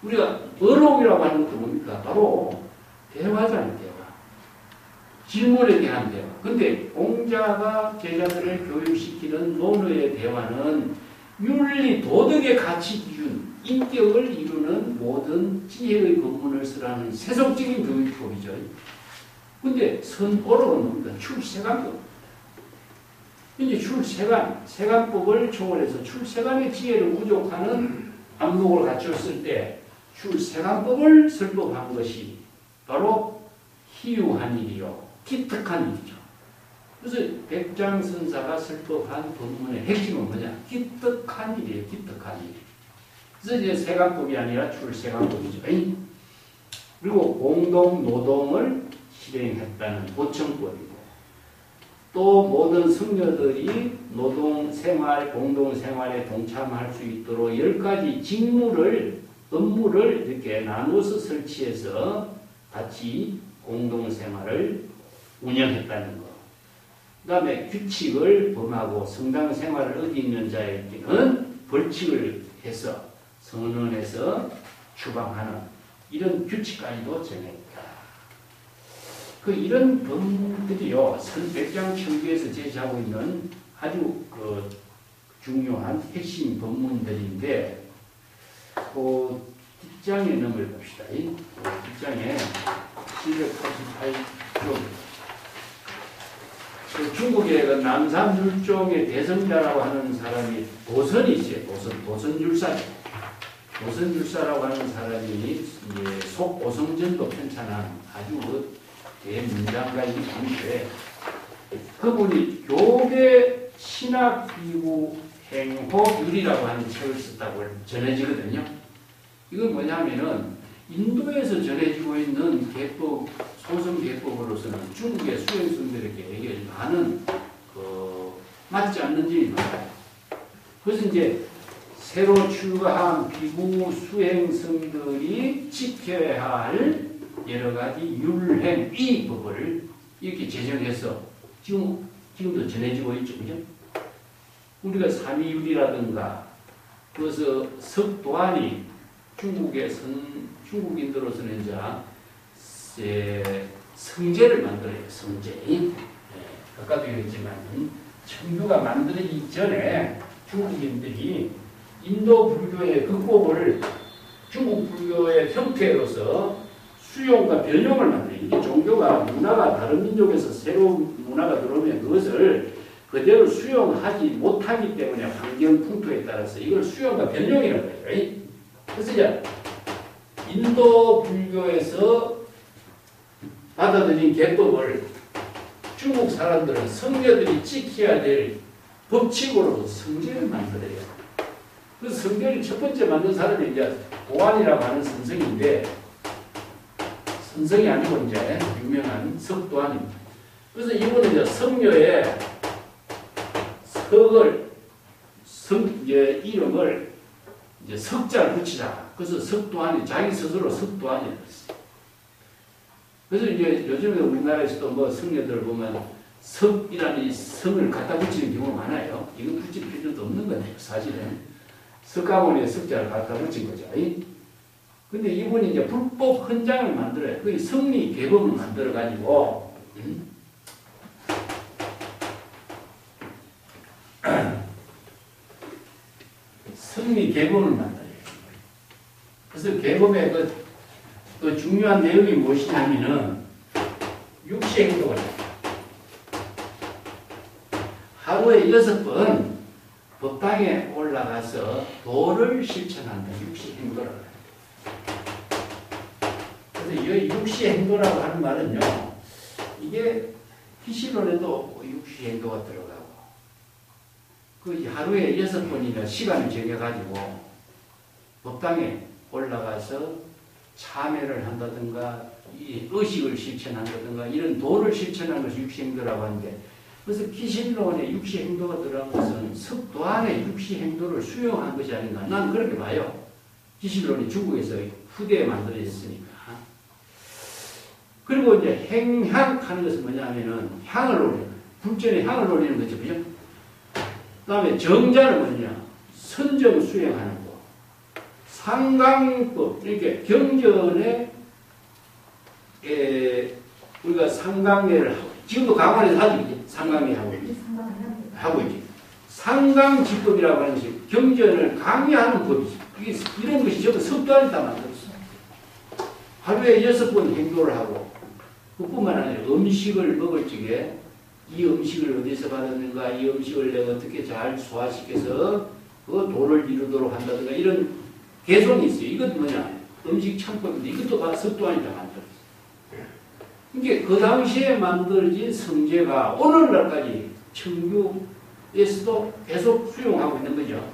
우리가 어록이라고 하는 것도 뭡니까? 바로 대화잖아요, 대화. 질문에 대한 대화. 근데 성자가 제자들을 교육시키는 논어의 대화는 윤리, 도덕의 가치 기준, 인격을 이루는 모든 지혜의 법문을 쓰라는 세속적인 교육법이죠. 근데 선보록은 뭡니까? 출세관법. 이제 세관법을 초월해서 출세관의 지혜를 우족하는 안목을 갖췄을 때 출세관법을 설법한 것이 바로 희유한 일이요, 기특한 일이죠. 그래서 백장선사가 설법한 법문의 핵심은 뭐냐? 기특한 일이에요, 기특한 일. 그래서 이제 세관법이 아니라 출세관법이죠. 그리고 공동노동을 실행했다는 보청법이고, 또 모든 승려들이 노동생활, 공동생활에 동참할 수 있도록 10가지 직무를, 업무를 이렇게 나누어서 설치해서 같이 공동생활을 운영했다는 것. 그 다음에 규칙을 범하고 성당 생활을 어기는 자에게는 벌칙을 해서 선언해서 추방하는 이런 규칙까지도 정했다. 이런 법들이요, 백장천기에서 제시하고 있는 아주 중요한 핵심 법문들인데, 뒷장에 넘어봅시다. 뒷장에 788쪽. 중국의 남삼율종의 대성자라고 하는 사람이 도선이 있어요. 도선율사죠. 도선율사라고 하는 사람이 이제 속오성전도 편찬한 아주 대문장가이긴 한데, 그분이 교계 신학기구 행호율이라고 하는 책을 썼다고 전해지거든요. 이건 뭐냐면은 인도에서 전해지고 있는 계법, 소성 계법으로서는 중국의 수행성들에게 많은 맞지 않는 점이 많아요. 그래서 이제 새로 출가한 비구 수행성들이 지켜야 할 여러 가지 율행, 이 법을 이렇게 제정해서 지금도 전해지고 있죠. 그죠? 우리가 삼위율이라든가, 그래서 석도안이 중국인들로서는 이제 성제를 만들어요. 성제. 아까도 얘기했지만 청교가 만들어지기 전에 중국인들이 인도 불교의 극복을 중국 불교의 형태로서 수용과 변형을 만들어요. 이게 종교가 문화가 다른 민족에서 새로운 문화가 들어오면 그것을 그대로 수용하지 못하기 때문에 환경 풍토에 따라서 이걸 수용과 변형이라고 해요. 그래서 이제 인도 불교에서 받아들인 계법을 중국 사람들은 성녀들이 지켜야 될 법칙으로 성제를 만들어요. 그래서 성제를 첫 번째 만든 사람이 이제 도안이라고 하는 선성인데, 선성이 아니고 이제 유명한 석도안입니다. 그래서 이분은 이제 성녀의 이름을 이제 석자를 붙이자. 그래서 석도안이, 자기 스스로 석도안이라고 했어요. 그래서 이제 요즘에 우리나라에서도 뭐 성녀들을 보면 석이라는 이 성을 갖다 붙이는 경우가 많아요. 이거 붙일 필요도 없는 거네요, 사실은. 석가모니의 석자를 갖다 붙인 거죠. 근데 이분이 이제 불법 헌장을 만들어요. 그 성리 계범을 만들어가지고, 성리 계범을 만들어요. 그래서 계범의 그 중요한 내용이 무엇이냐면은 육시행도가 하루에 6번 법당에 올라가서 도를 실천한다. 육시행도라고 해요. 그래서 이 육시행도라고 하는 말은요, 이게 희실론에도 육시행도가 들어가고, 그 하루에 6번이나 시간을 정해가지고 법당에 올라가서 참회를 한다든가, 이 의식을 실천한다든가, 이런 도를 실천하는 것이 육시행도라고 하는데, 그래서 기실론에 육시행도가 들어간 것은 석도안의 육시행도를 수용한 것이 아닌가. 나는 그렇게 봐요. 기실론이 중국에서 후대에 만들어졌으니까. 그리고 이제 행향하는 것은 뭐냐면은 향을 올리는, 불전에 향을 올리는 거죠. 그죠? 그 다음에 정자는 뭐냐? 선정 수행하는 거. 상강법, 이렇게 경전에 우리가 상강례를 하고 있죠. 지금도 강원에서 하죠. 상강이 하고 있지. 상강지법이라고 하는 것이 경전을 강의하는 법이지. 이런 것이 전부 석도 안에다 만들었어. 하루에 6번 행도를 하고, 그뿐만 아니라 음식을 먹을 적에 이 음식을 어디서 받았는가, 이 음식을 내가 어떻게 잘 소화시켜서 그 도를 이루도록 한다든가 이런 개성이 있어요. 이것도 뭐냐? 음식 창법인데 이것도 석도 안에다 만들었어. 이게 그 당시에 만들어진 성제가 오늘날까지 청교에서도 계속 수용하고 있는 거죠.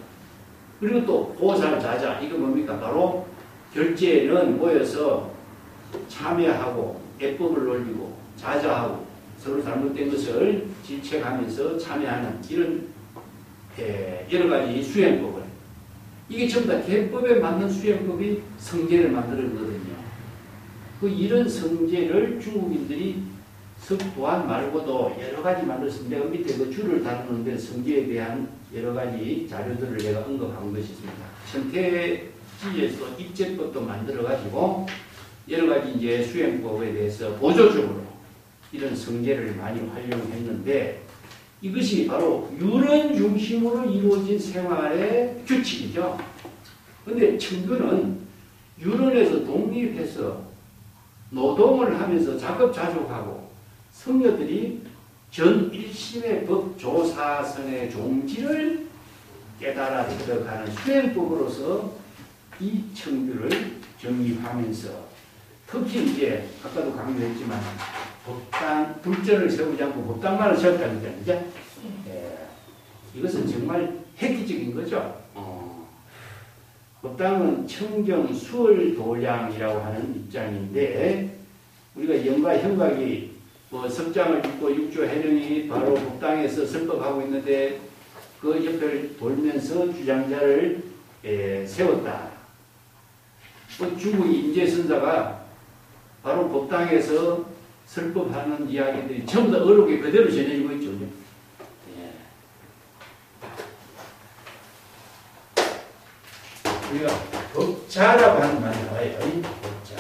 그리고 또 보살자자, 이거 뭡니까? 바로 결제에는 모여서 참여하고 예법을 올리고 자자하고 서로 잘못된 것을 질책하면서 참여하는 이런 여러 가지 수행법을, 이게 전부 다 개법에 맞는 수행법이 성제를 만들었거든요. 그 이런 성제를 중국인들이 석도안 말고도 여러 가지 만들었습니다. 내가 밑에 그 줄을 다루는데 성제에 대한 여러 가지 자료들을 내가 언급한 것이 있습니다. 천태지에서 입제법도 만들어가지고 여러 가지 이제 수행법에 대해서 보조적으로 이런 성제를 많이 활용했는데, 이것이 바로 유런 중심으로 이루어진 생활의 규칙이죠. 그런데 청교는 유런에서 독립해서 노동을 하면서 작업자족하고 성녀들이 전일심의 법조사선의 종지를 깨달아 들어가는 수행법으로서 이 청교를 정립하면서, 특히 이제 아까도 강조했지만 법당 불전을 세우지 않고 법당만을 세웠다는 거죠. 이것은 정말 획기적인 거죠. 법당은 청정 수월 도량이라고 하는 입장인데, 우리가 영과 형각이 뭐 석장을 입고 육조 해령이 바로 법당에서 설법하고 있는데 그 옆을 돌면서 주장자를 세웠다. 중국 인제선사가 바로 법당에서 설법하는 이야기들이 전부 다 어록에 그대로 전해지고 있죠. 우리가 법자라고 하는 말이 나와요. 법자.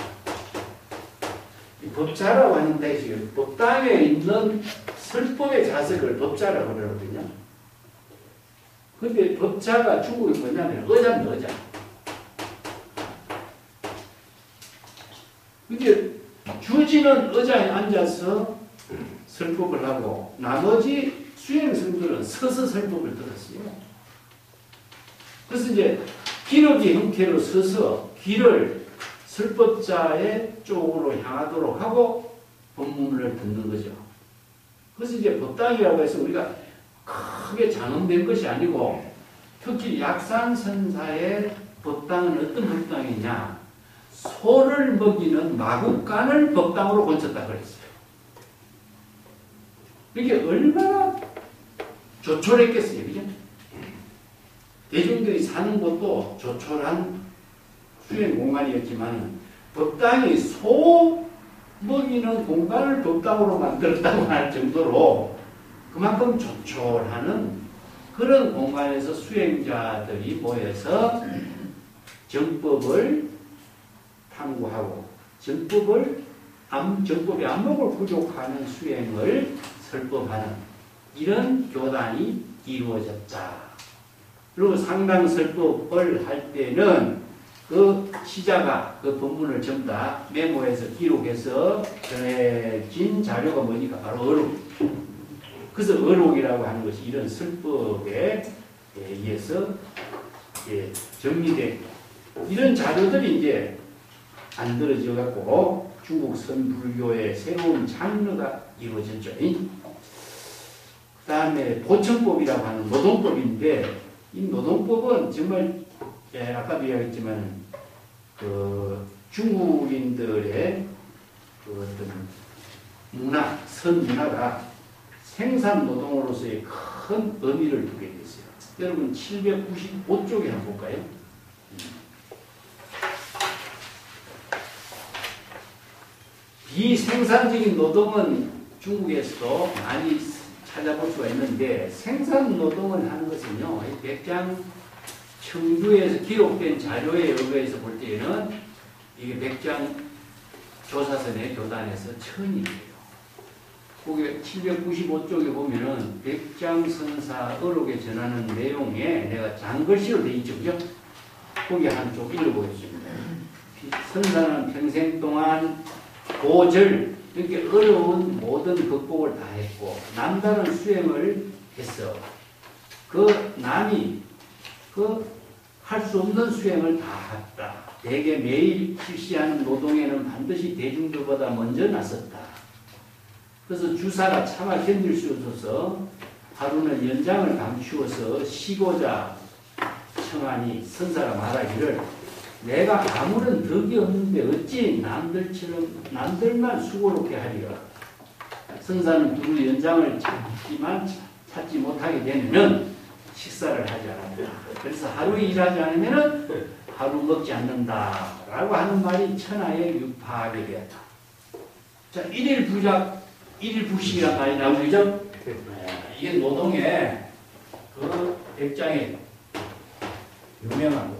이 법자라고 하는 뜻이 법당에 있는 설법의 자석을 법자라고 그러거든요. 근데 법자가 중국이 뭐냐면 의자입니다. 의자. 근데 주지는 의자에 앉아서 설법을 하고 나머지 수행성들은 서서 설법을 들었어요. 그래서 이제 기러기 형태로 서서 귀를 설법자의 쪽으로 향하도록 하고 법문을 듣는 거죠. 그래서 이제 법당이라고 해서 우리가 크게 장엄된 것이 아니고, 특히 약산선사의 법당은 어떤 법당이냐, 소를 먹이는 마국간을 법당으로 건쳤다 그랬어요. 이게 얼마나 조촐했겠어요. 그죠? 대중들이 사는 곳도 조촐한 수행 공간이었지만 법당이 소 먹이는 공간을 법당으로 만들었다고 할 정도로 그만큼 조촐하는 그런 공간에서 수행자들이 모여서 정법을 탐구하고 정법의 안목을 부족하는 수행을 설법하는 이런 교단이 이루어졌다. 그리고 상당설법을 할 때는 그 시자가 그 본문을 전부 다 메모해서 기록해서 전해진 자료가 뭐니까 바로 어록. 그래서 어록이라고 하는 것이 이런 설법에 의해서 정리된 이런 자료들이 이제 만들어져 갖고 중국 선불교의 새로운 장르가 이루어졌죠. 그 다음에 보청법이라고 하는 노동법인데, 이 노동법은 정말 아까도 이야기했지만 그 중국인들의 그 어떤 문화, 선문화가 생산 노동으로서의 큰 의미를 두게 됐어요. 여러분 795쪽에 한번 볼까요? 비생산적인 노동은 중국에서도 많이 찾아볼 수가 있는데, 생산 노동을 하는 것은요, 백장 청주에서 기록된 자료에 의해서 볼 때에는 이게 백장 조사선의 교단에서 천이에요. 거기 795쪽에 보면은 백장선사 어록에 전하는 내용에 내가 장글씨로 되어 있죠. 그죠? 거기 한쪽 읽어보겠습니다. 선사는 평생 동안 고절, 이렇게 어려운 모든 극복을 다 했고, 남다른 수행을 했어. 그 남이 할 수 없는 수행을 다 했다. 대개 매일 실시하는 노동에는 반드시 대중들보다 먼저 나섰다. 그래서 주사가 차마 견딜 수 없어서 하루는 연장을 감추어서 쉬고자 청하니 선사가 말하기를 내가 아무런 덕이 없는데 어찌 남들만 수고롭게 하리라. 선사는 두루 연장을 찾지만 찾지 못하게 되면은 식사를 하지 않는다. 그래서 하루 일하지 않으면은 하루 먹지 않는다라고 하는 말이 천하에 유파하게 되었다. 자, 일일 부식이란 말이 나오죠. 이게 노동의 그 백장의 유명한 거.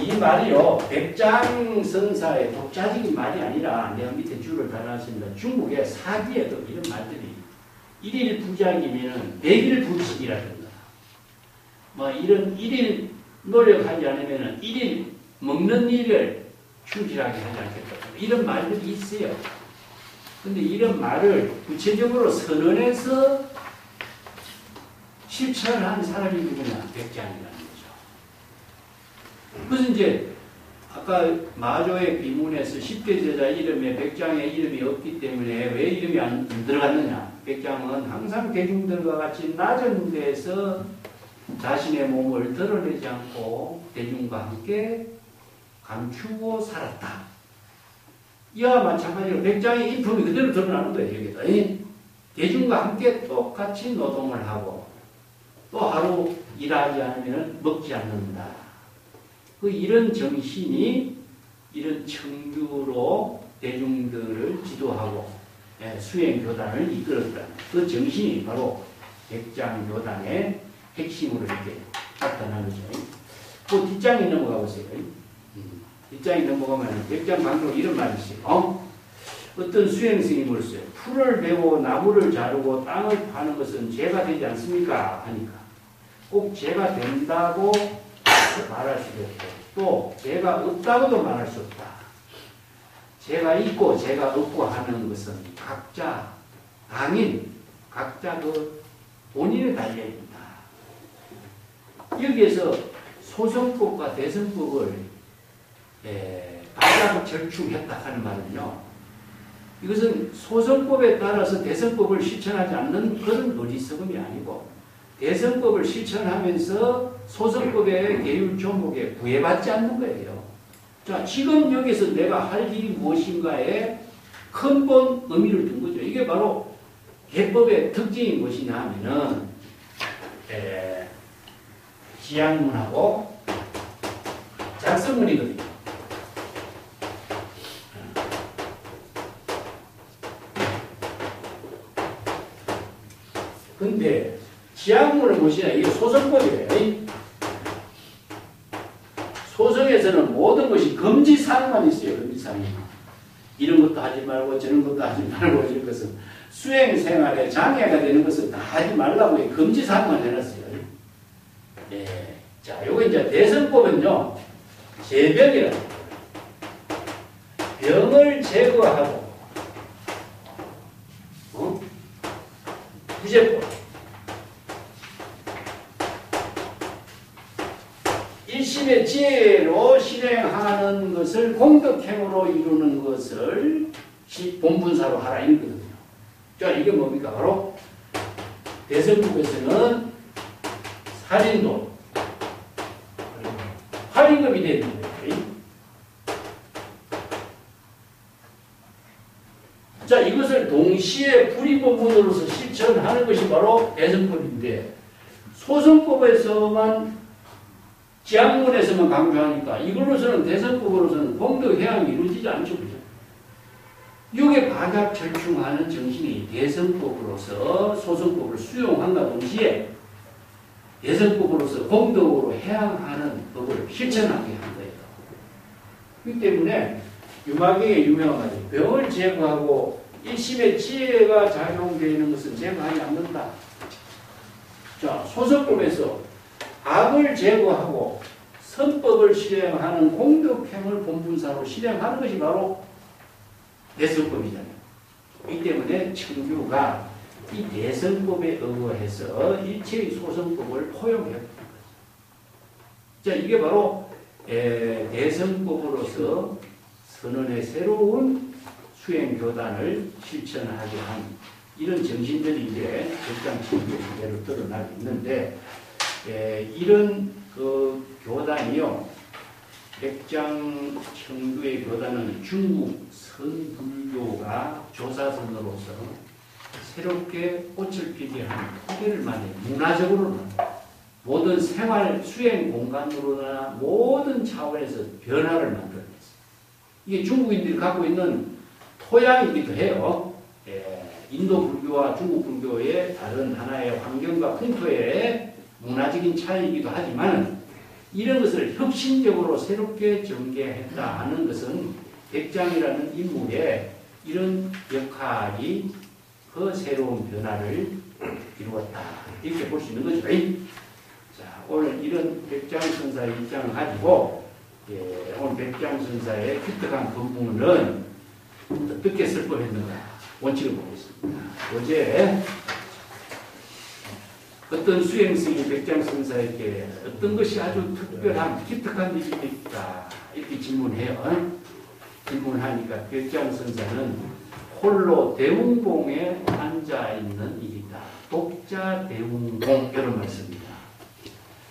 이 말이요, 백장선사의 독자적인 말이 아니라, 내가 밑에 줄을 달아놨습니다. 중국의 사기에도 이런 말들이, 일일 부작이면은 백일 불식이라든가, 뭐 이런 일일 노력하지 않으면은 일일 먹는 일을 충실하게 하지 않겠다. 이런 말들이 있어요. 근데 이런 말을 구체적으로 선언해서 실천한 사람이 누구냐? 백장이라는 거죠. 그래서 이제 아까 마조의 비문에서 10대 제자 이름에 백장의 이름이 없기 때문에 왜 이름이 안 들어갔느냐? 백장은 항상 대중들과 같이 낮은 데서 자신의 몸을 드러내지 않고 대중과 함께 감추고 살았다. 이와 마찬가지로 백장의 인품이 그대로 드러나는 거예요. 여기다. 대중과 함께 똑같이 노동을 하고 또 하루 일하지 않으면 먹지 않는다. 이런 정신이 이런 청규로 대중들을 지도하고 수행교단을 이끌었다. 그 정신이 바로 백장교단의 핵심으로 이렇게 나타나는 거죠. 그 뒷장에 넘어가 보세요. 뒷장에 넘어가면 백장 강도 이런 말이 있어요. 어떤 수행스님으로서요. 풀을 베고 나무를 자르고 땅을 파는 것은 죄가 되지 않습니까? 하니까 꼭 죄가 된다고 말할 수도 없고 또 죄가 없다고도 말할 수 없다. 죄가 있고 죄가 없고 하는 것은 각자 그 본인에 달려있다. 여기에서 소성법과 대성법을 바짝 절충했다 하는 말은요. 이것은 소성법에 따라서 대성법을 실천하지 않는 그런 어리석음이 아니고 대성법을 실천하면서 소성법의 계율 조목에 구애받지 않는 거예요. 자, 지금 여기서 내가 할 일이 무엇인가에 근본 의미를 둔 거죠. 이게 바로 개법의 특징이 무엇이냐 하면은 지향문하고 작성문이거든요. 근데 지향문을 보시냐, 이게 소성법이에요. 소성에서는 모든 것이 금지사항만 있어요. 금지사항이. 이런 것도 하지 말고 저런 것도 하지 말고 이런 것은 수행생활에 장애가 되는 것은 다 하지 말라고 금지사항만 해놨어요. 자, 요거 이제 대성법은요, 제병이라 병을 제거하고, 구제법. 일심의 지혜로 실행하는 것을 공덕행으로 이루는 것을 본분사로 하라 이거거든요. 자, 이게 뭡니까? 바로 대성법에서는 살인도 살인급이 되는 거예요. 자, 이것을 동시에 불이법문으로서 실천하는 것이 바로 대성법인데 소성법에서만 지향문에서만 강조하니까 이걸로서는 대성법으로서는 공덕해양이 이루어지지 않죠. 그죠? 이게 바닥 절충하는 정신이 대성법으로서 소성법을 수용한과 동시에 대성법으로서 공덕으로 해양하는 법을 실천하게 한 거예요. 그렇기 때문에 유마경에 유명한 말이 병을 제거하고 일심의 지혜가 작용되는 것은 제거하지 않는다. 자, 소설법에서 악을 제거하고 선법을 실행하는 공덕행을 본분사로 실행하는 것이 바로 대성법이잖아요. 이 때문에 청규가 이 대성법에 의거해서 일체의 소성법을 포용했던 거죠. 자, 이게 바로 대성법으로서 선언의 새로운 수행교단을 실천하게 한 이런 정신들이 이제 백장청규의 그대로 드러나고 있는데, 이런 그 교단이요, 백장청규의 교단은 중국 선불교가 조사선으로서 새롭게 꽃을 피게 한 후계를 만든 문화적으로는 모든 생활 수행 공간으로나 모든 차원에서 변화를 만들어냈어요. 이게 중국인들이 갖고 있는 토양이기도 해요. 인도 불교와 중국 불교의 다른 하나의 환경과 풍토의 문화적인 차이이기도 하지만 이런 것을 혁신적으로 새롭게 전개했다 하는 것은 백장이라는 인물의 이런 역할이 그 새로운 변화를 이루었다. 이렇게 볼 수 있는 거죠. 자, 오늘 이런 백장선사의 입장을 가지고 오늘 백장선사의 기특한 법문은 어떻게 설법했는가 원칙을 보겠습니다. 어제 어떤 수행승이 백장선사에게 어떤 것이 아주 특별한 기특한 일이 있다 이렇게 질문해요. 질문하니까 백장선사는 홀로 대웅봉에 앉아있는 일이다. 독자 대웅봉 이런 말씀입니다.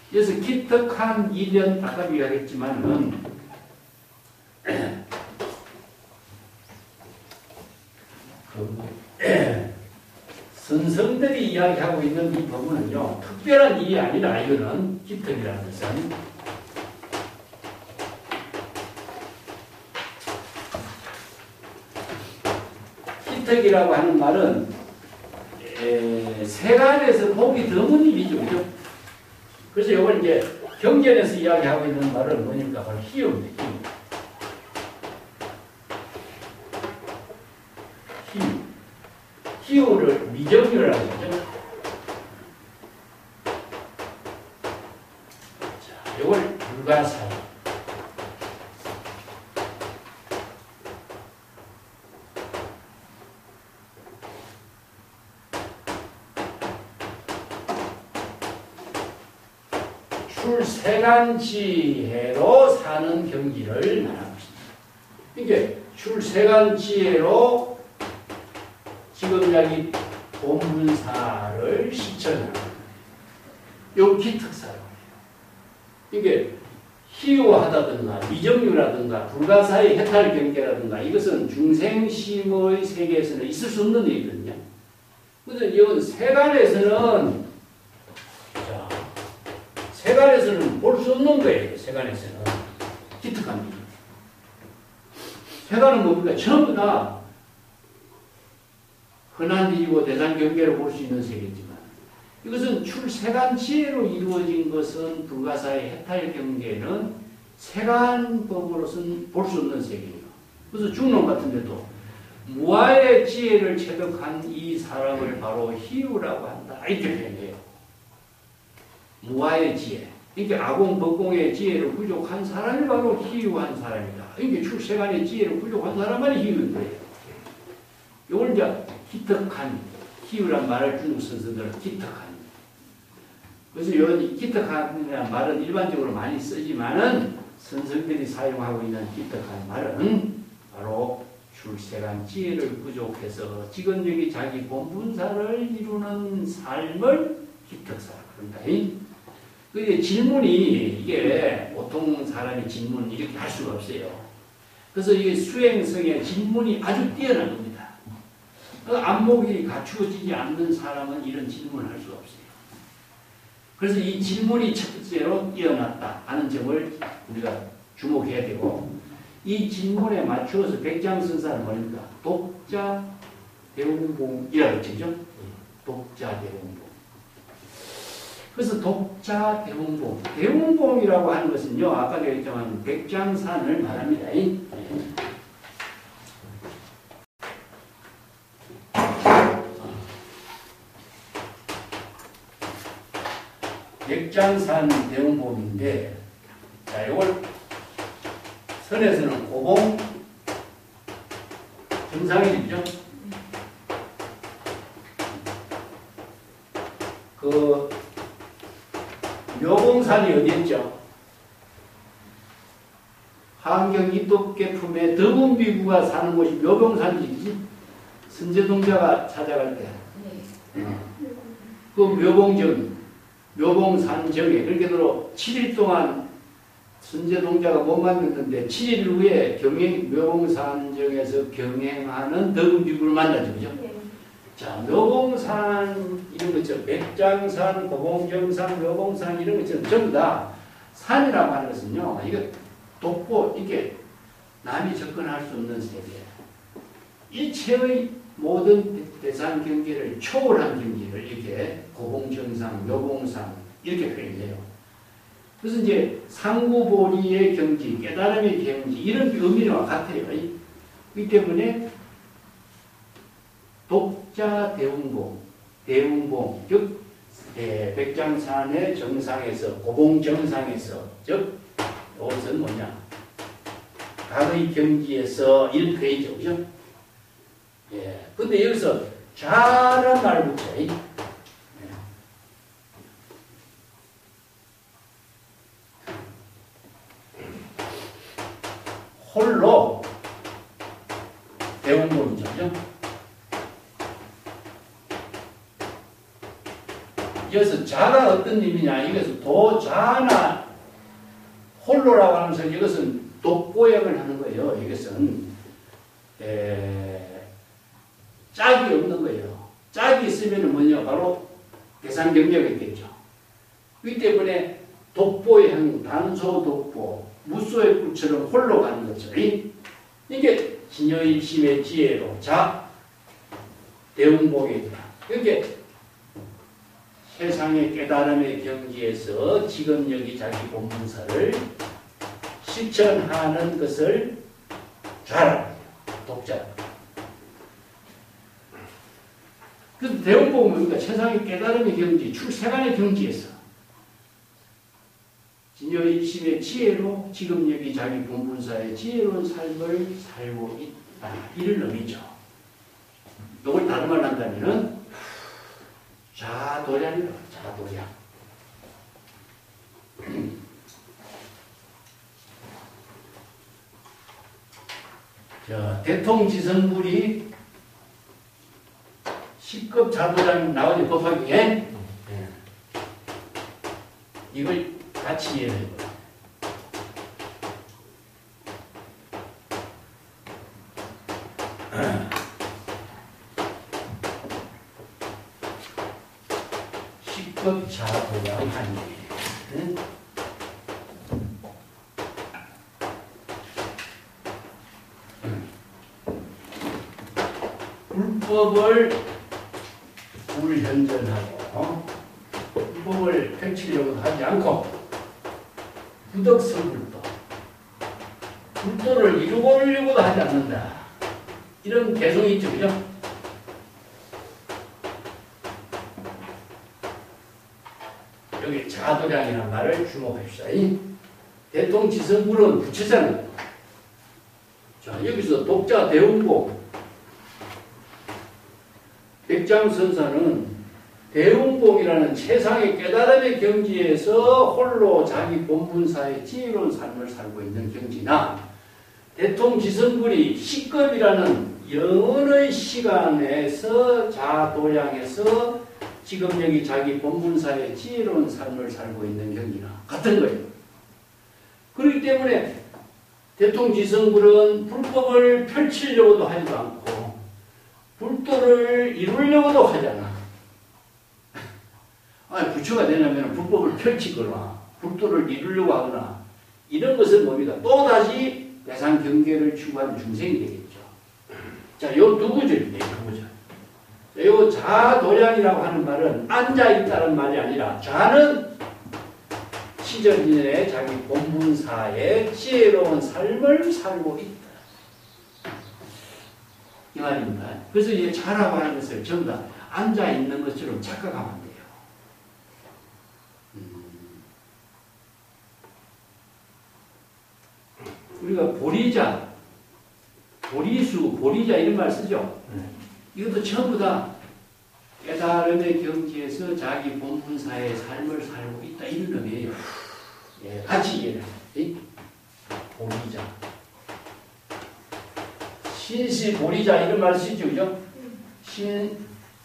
그래서 기특한 일은 아까 이야기했지만은 선성들이 이야기하고 있는 이 법문은요, 특별한 일이 아니라 이거는 기특이라는 것은 기특이라고 하는 말은 세간에서 보기 드문 일이죠. 그죠? 그래서 이걸 이제 경전에서 이야기하고 있는 말은 뭐니까 바로 희유입니다. 희유를 미정유라고 하죠. 자, 이걸 불가사의. 출세간지혜로 사는 경지를 말하고 있습니다. 이게 출세간지혜로 지금 여기 본문사를 실천하는 요 기특사라고 해요. 이게 희유하다든가 미정유라든가 불가사의 해탈경계라든가 이것은 중생심의 세계에서는 있을 수 없는 일이거든요. 그래서 이건 세간에서는 세간에서는 볼 수 없는 거예요. 세간에서는 기특한 일. 세간은 뭡니까? 전부 다 흔한 일이고 대상 경계로 볼 수 있는 세계지만 이것은 출세간 지혜로 이루어진 것은 불가사의 해탈 경계는 세간법으로서는 볼 수 없는 세계예요. 그래서 중론 같은 데도 무아의 지혜를 체득한 이 사람을 바로 희유라고 한다. 이렇게 표현해요. 무아의 지혜. 이게 아공, 법공의 지혜를 부족한 사람이 바로 희유한 사람이다. 이게 출세간의 지혜를 부족한 사람만이 희유인 거예요. 이걸 이제 기특한, 희유란 말을 중국 선생들은 기특한. 그래서 이런 기특한이라는 말은 일반적으로 많이 쓰지만은 선생들이 사용하고 있는 기특한 말은 바로 출세간 지혜를 부족해서 지금적인 자기 본분사를 이루는 삶을 기특사라 그런다. 근데 질문이 이게 보통 사람이 질문 이렇게 할 수가 없어요. 그래서 이게 수행성의 질문이 아주 뛰어난 겁니다. 안목이 갖추어지지 않는 사람은 이런 질문을 할 수가 없어요. 그래서 이 질문이 첫 번째로 뛰어났다 하는 점을 우리가 주목해야 되고 이 질문에 맞추어서 백장선사는 뭡니까? 독자 대웅봉이라고 치죠. 독자 대웅봉. 그래서 독자 대웅봉. 대웅봉이라고 하는 것은요, 아까도 얘기했지만 백장산을 말합니다. 백장산 대웅봉인데, 자, 이걸 선에서는 고봉 정상이죠. 그 묘봉산이 어디 있죠? 한경 이독계 품에 덕운비구가 사는 곳이 묘봉산이지. 선제동자가 찾아갈 때. 그 묘봉산정에 그렇게 들어 7일 동안 선제동자가 못 만났는데 7일 후에 묘봉산정에서 경행하는 덕운비구를 만나죠. 그죠? 자, 묘봉산 이런 것처럼 백장산, 고봉정산, 묘봉산 이런 것처럼 전부 다 산이라고 하는 것은요, 이거 돕고 이게 남이 접근할 수 없는 세계, 일체의 모든 대상 경계를 초월한 경지를 이렇게 고봉정상, 묘봉산 이렇게 표현해요. 그래서 이제 상구보리의 경지, 깨달음의 경지 이런 의미와 같아요. 이 때문에 독자 대웅봉, 즉 백장산의 정상에서 고봉정상에서, 즉 이것은 뭐냐, 각의 경지에서 일패이죠, 그죠? 예. 근데 여기서 좌란 말 붙여요. 홀로 대웅봉이죠, 그죠? 여기서 자가 어떤 의미냐, 이것은 도자나 홀로라고 하면서 이것은 독보행을 하는 거예요. 이것은 짝이 없는 거예요. 짝이 있으면 뭐냐, 바로 대상 경계가 있겠죠. 이 때문에 독보행, 단소 독보, 무소의 꿀처럼 홀로 가는 거죠. 이게 진여일심의 지혜로 자 대웅봉이다. 이게 세상의 깨달음의 경지에서 지금 여기 자기 본문사를 실천하는 것을 좌라, 독자. 그래서 대웅봉은 우리가 세상의 깨달음의 경지, 출세간의 경지에서 진여일심의 지혜로 지금 여기 자기 본문사의 지혜로운 삶을 살고 있다. 이를 의미죠. 이걸 다른 말로 한다면은 자도량이다. 자도량. 자, 대통지성불이 10급 자도량 나오지 법화기에 이걸 같이 이해를 해봐요. 자도량 한계. 불법을 불현전하고 불법을 펼치려고 하지 않고 부덕성불도, 불도를 이루고려고도 하지 않는다. 이런 개성이 있죠, 그죠? 여기 자도량이라는 말을 주목합시다. 대통지성불은 부처잖아요. 자, 여기서 독자 대웅봉, 백장선사는 대웅봉이라는 세상의 깨달음의 경지에서 홀로 자기 본분사의 지혜로운 삶을 살고 있는 경지나, 대통지성불이 시급이라는 영원의 시간에서 자도량에서 지금 여기 자기 본분사의 지혜로운 삶을 살고 있는 경지나 같은 거예요. 그렇기 때문에 대통지성불은 불법을 펼치려고도 하지도 않고 불도를 이루려고도 하잖아. 아니, 부처가 되려면 불법을 펼치거나 불도를 이루려고 하거나 이런 것은 뭡니까? 또다시 대상 경계를 추구하는 중생이 되겠죠. 자, 요 두 구절인데, 두 구절. 이 좌도량이라고 하는 말은 앉아있다는 말이 아니라 좌는 시절 이내에 자기 본분사의 지혜로운 삶을 살고 있다. 이 말입니다. 그래서 이 좌라고 하는 것을 전부 다 앉아있는 것처럼 착각하면 돼요. 우리가 보리자, 보리수, 보리자 이런 말 쓰죠. 이것도 전부 다 깨달음의 경지에서 자기 본분사의 삶을 살고 있다 이런 의미예요. 예, 같이 이해를 해요. 보리자, 신시 보리자 이런 말 쓰죠, 그죠?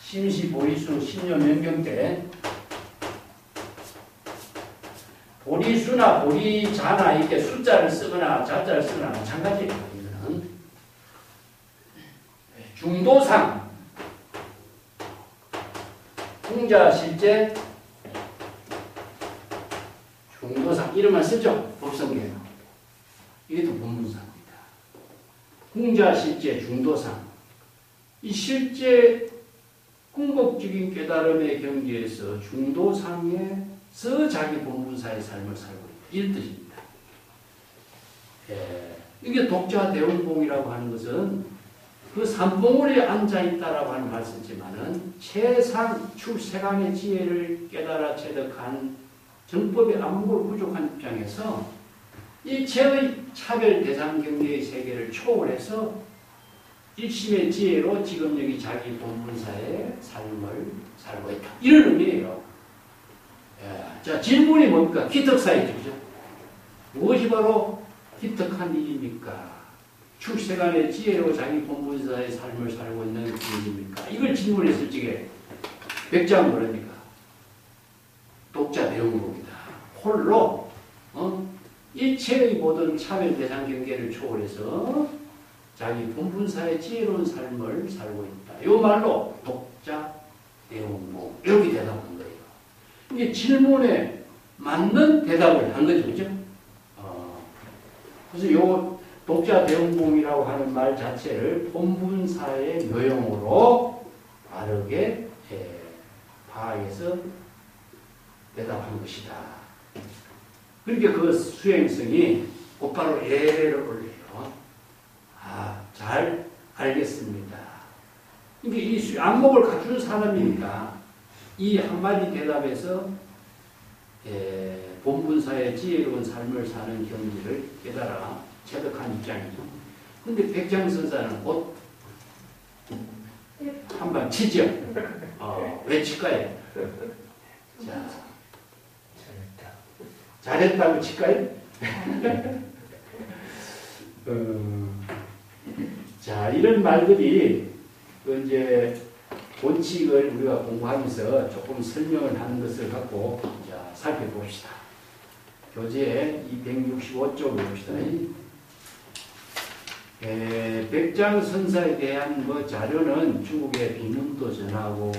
신시 보리수 신묘명경 때 보리수나 보리자나 이렇게 숫자를 쓰거나 자자를 쓰거나 마찬가지예요. 이거는 중도상, 풍자 실제, 중도상 이런 말 쓰죠. 법성계는 이것도 본문사입니다. 풍자 실제, 중도상 이 실제 궁극적인 깨달음의 경지에서 중도상에서 자기 본분사의 삶을 살고 있다. 이런 뜻입니다. 이게 독자 대운봉이라고 하는 것은 그 삼봉우리에 앉아있다라고 하는 말씀이지만은 최상 출세강의 지혜를 깨달아 체득한 정법의 안목을 부족한 입장에서 일체의 차별 대상 경계의 세계를 초월해서 일심의 지혜로 지금 여기 자기 본분사의 삶을 살고 있다. 이런 의미예요. 자, 질문이 뭡니까? 기특사이죠. 그죠? 무엇이 바로 기특한 일입니까? 출세간의 지혜로 자기 본분사의 삶을 살고 있는 일입니까? 이걸 질문했을 적에 백장 뭐랍니까? 독자 배움곡이다. 홀로 일체의 모든 차별 대상 경계를 초월해서 자기 본분사의 지혜로운 삶을 살고 있다. 이 말로 독자 배움곡 이렇게 대답한 거예요. 이게 질문에 맞는 대답을 한 거죠. 그죠? 그래서 요 독자 배움봉이라고 하는 말 자체를 본분사의 묘용으로 바르게 파악해서 대답한 것이다. 그러니까 그 수행성이 곧바로 예를 올려요. 잘 알겠습니다. 이게 이 안목을 갖춘 사람이니까 이 한마디 대답에서 본분사의 지혜로운 삶을 사는 경지를 깨달아 체득한 입장이죠. 근데 백장선사는 곧 한방 치죠. 왜 칠까요? 자, 잘했다고 칠까요? 자, 이런 말들이 이제 원칙을 우리가 공부하면서 조금 설명을 하는 것을 갖고 자, 살펴봅시다. 교재 265쪽을 봅시다. 백장선사에 대한 자료는 중국에 비문도 전하고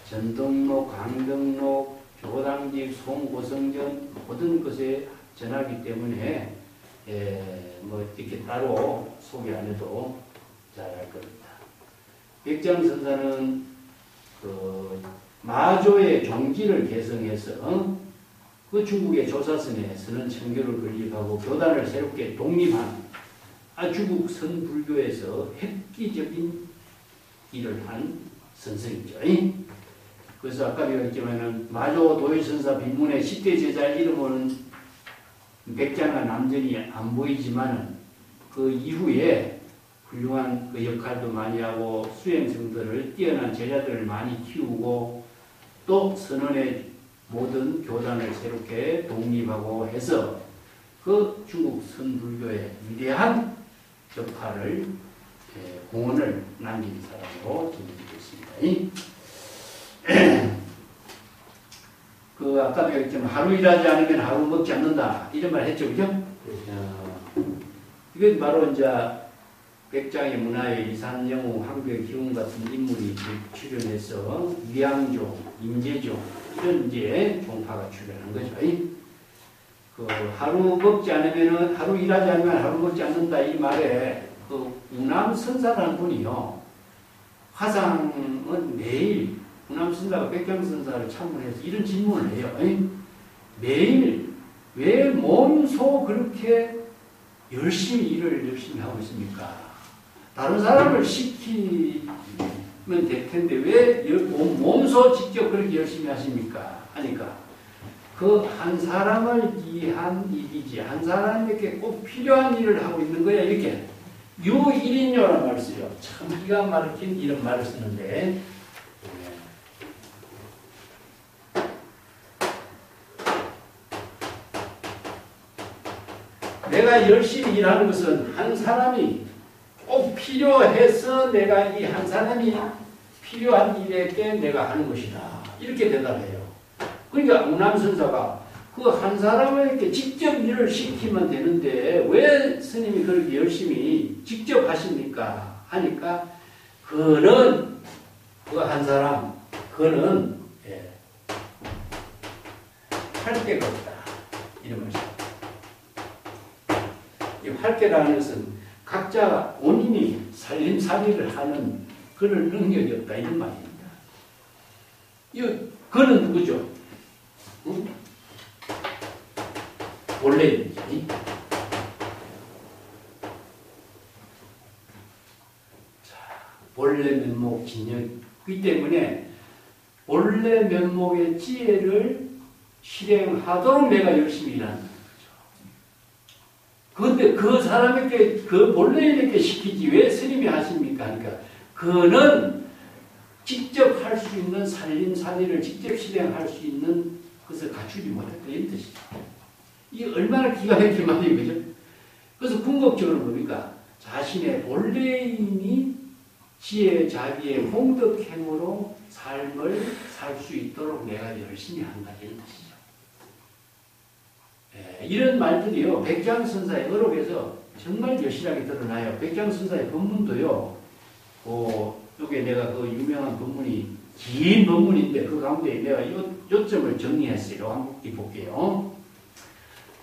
전등록, 강등록, 교당집, 송고성전 모든 것에 전하기 때문에 이렇게 따로 소개 안 해도 잘 알 겁니다. 백장선사는 그 마조의 종지를 개성해서 그 중국의 조사선에 서는 청교를 건립하고 교단을 새롭게 독립한 중국 선불교에서 획기적인 일을 한 선생이죠. 그래서 아까 배웠지만은 마조 도일선사 빈문의 10대 제자 이름은 백장과 남전이 안 보이지만은 그 이후에 훌륭한 그 역할도 많이 하고 수행성들을 뛰어난 제자들을 많이 키우고 또 선언의 모든 교단을 새롭게 독립하고 해서 그 중국 선불교의 위대한 역할을 공헌을 남긴 사람으로 전해지고 있습니다. 그 아까 배웠지만 하루 일하지 않으면 하루 먹지 않는다 이런 말 했죠, 그죠? 이건 바로 이제 백장의 문화에 이산영우, 황벽, 기웅 같은 인물이 출연해서 위양종, 임재종 이런 이제 종파가 출연한 거죠. 그 하루 먹지 않으면은 하루 일하지 않으면 하루 먹지 않는다 이 말에 그 우남 선사라는 분이요 화상은 매일 운암선사가 백장선사를 참문해서 이런 질문을 해요. 매일 왜 몸소 그렇게 열심히 일을 열심히 하고 있습니까? 다른 사람을 시키면 될 텐데 왜 몸소 직접 그렇게 열심히 하십니까? 하니까 그 한 사람을 위한 일이지 한 사람에게 꼭 필요한 일을 하고 있는 거야. 이렇게 유일인요라는 말을 써요. 참 기가 막힌 이런 말을 쓰는데 내가 열심히 일하는 것은 한 사람이 꼭 필요해서 내가 이 한 사람이 필요한 일에게 내가 하는 것이다. 이렇게 대답해요. 그러니까 운암선사가 그 한 사람에게 직접 일을 시키면 되는데 왜 스님이 그렇게 열심히 직접 하십니까? 하니까 그는 그 한 사람 그는 할 게가 없다. 이런 말이죠. 이 활개라는 것은 각자 본인이 살림살이를 하는 그런 능력이 없다 이런 말입니다. 그는 누구죠? 응? 본래인지. 본래 면목 진영이기 때문에 본래 면목의 지혜를 실행하도록 내가 열심히 일하는 거죠. 그런데 그 사람에게 그 본래인에게 시키지 왜 스님이 하십니까? 하니까 그는 직접 할 수 있는 살림살이를 직접 실행할 수 있는 것을 갖추지 못했다 이런 뜻이죠. 이게 얼마나 기가 막힌 말이에요. 그죠? 그래서 궁극적으로 뭡니까? 자신의 본래인이 지혜 자기의 공덕행으로 삶을 살 수 있도록 내가 열심히 한다 이런 뜻이죠. 이런 말들이요. 백장선사의 어록에서 정말 여실하게 드러나요. 백장선사의 법문도요. 요게 내가 그 유명한 법문이 긴 법문인데 그 가운데 내가 요점을 정리했어요. 한번 볼게요.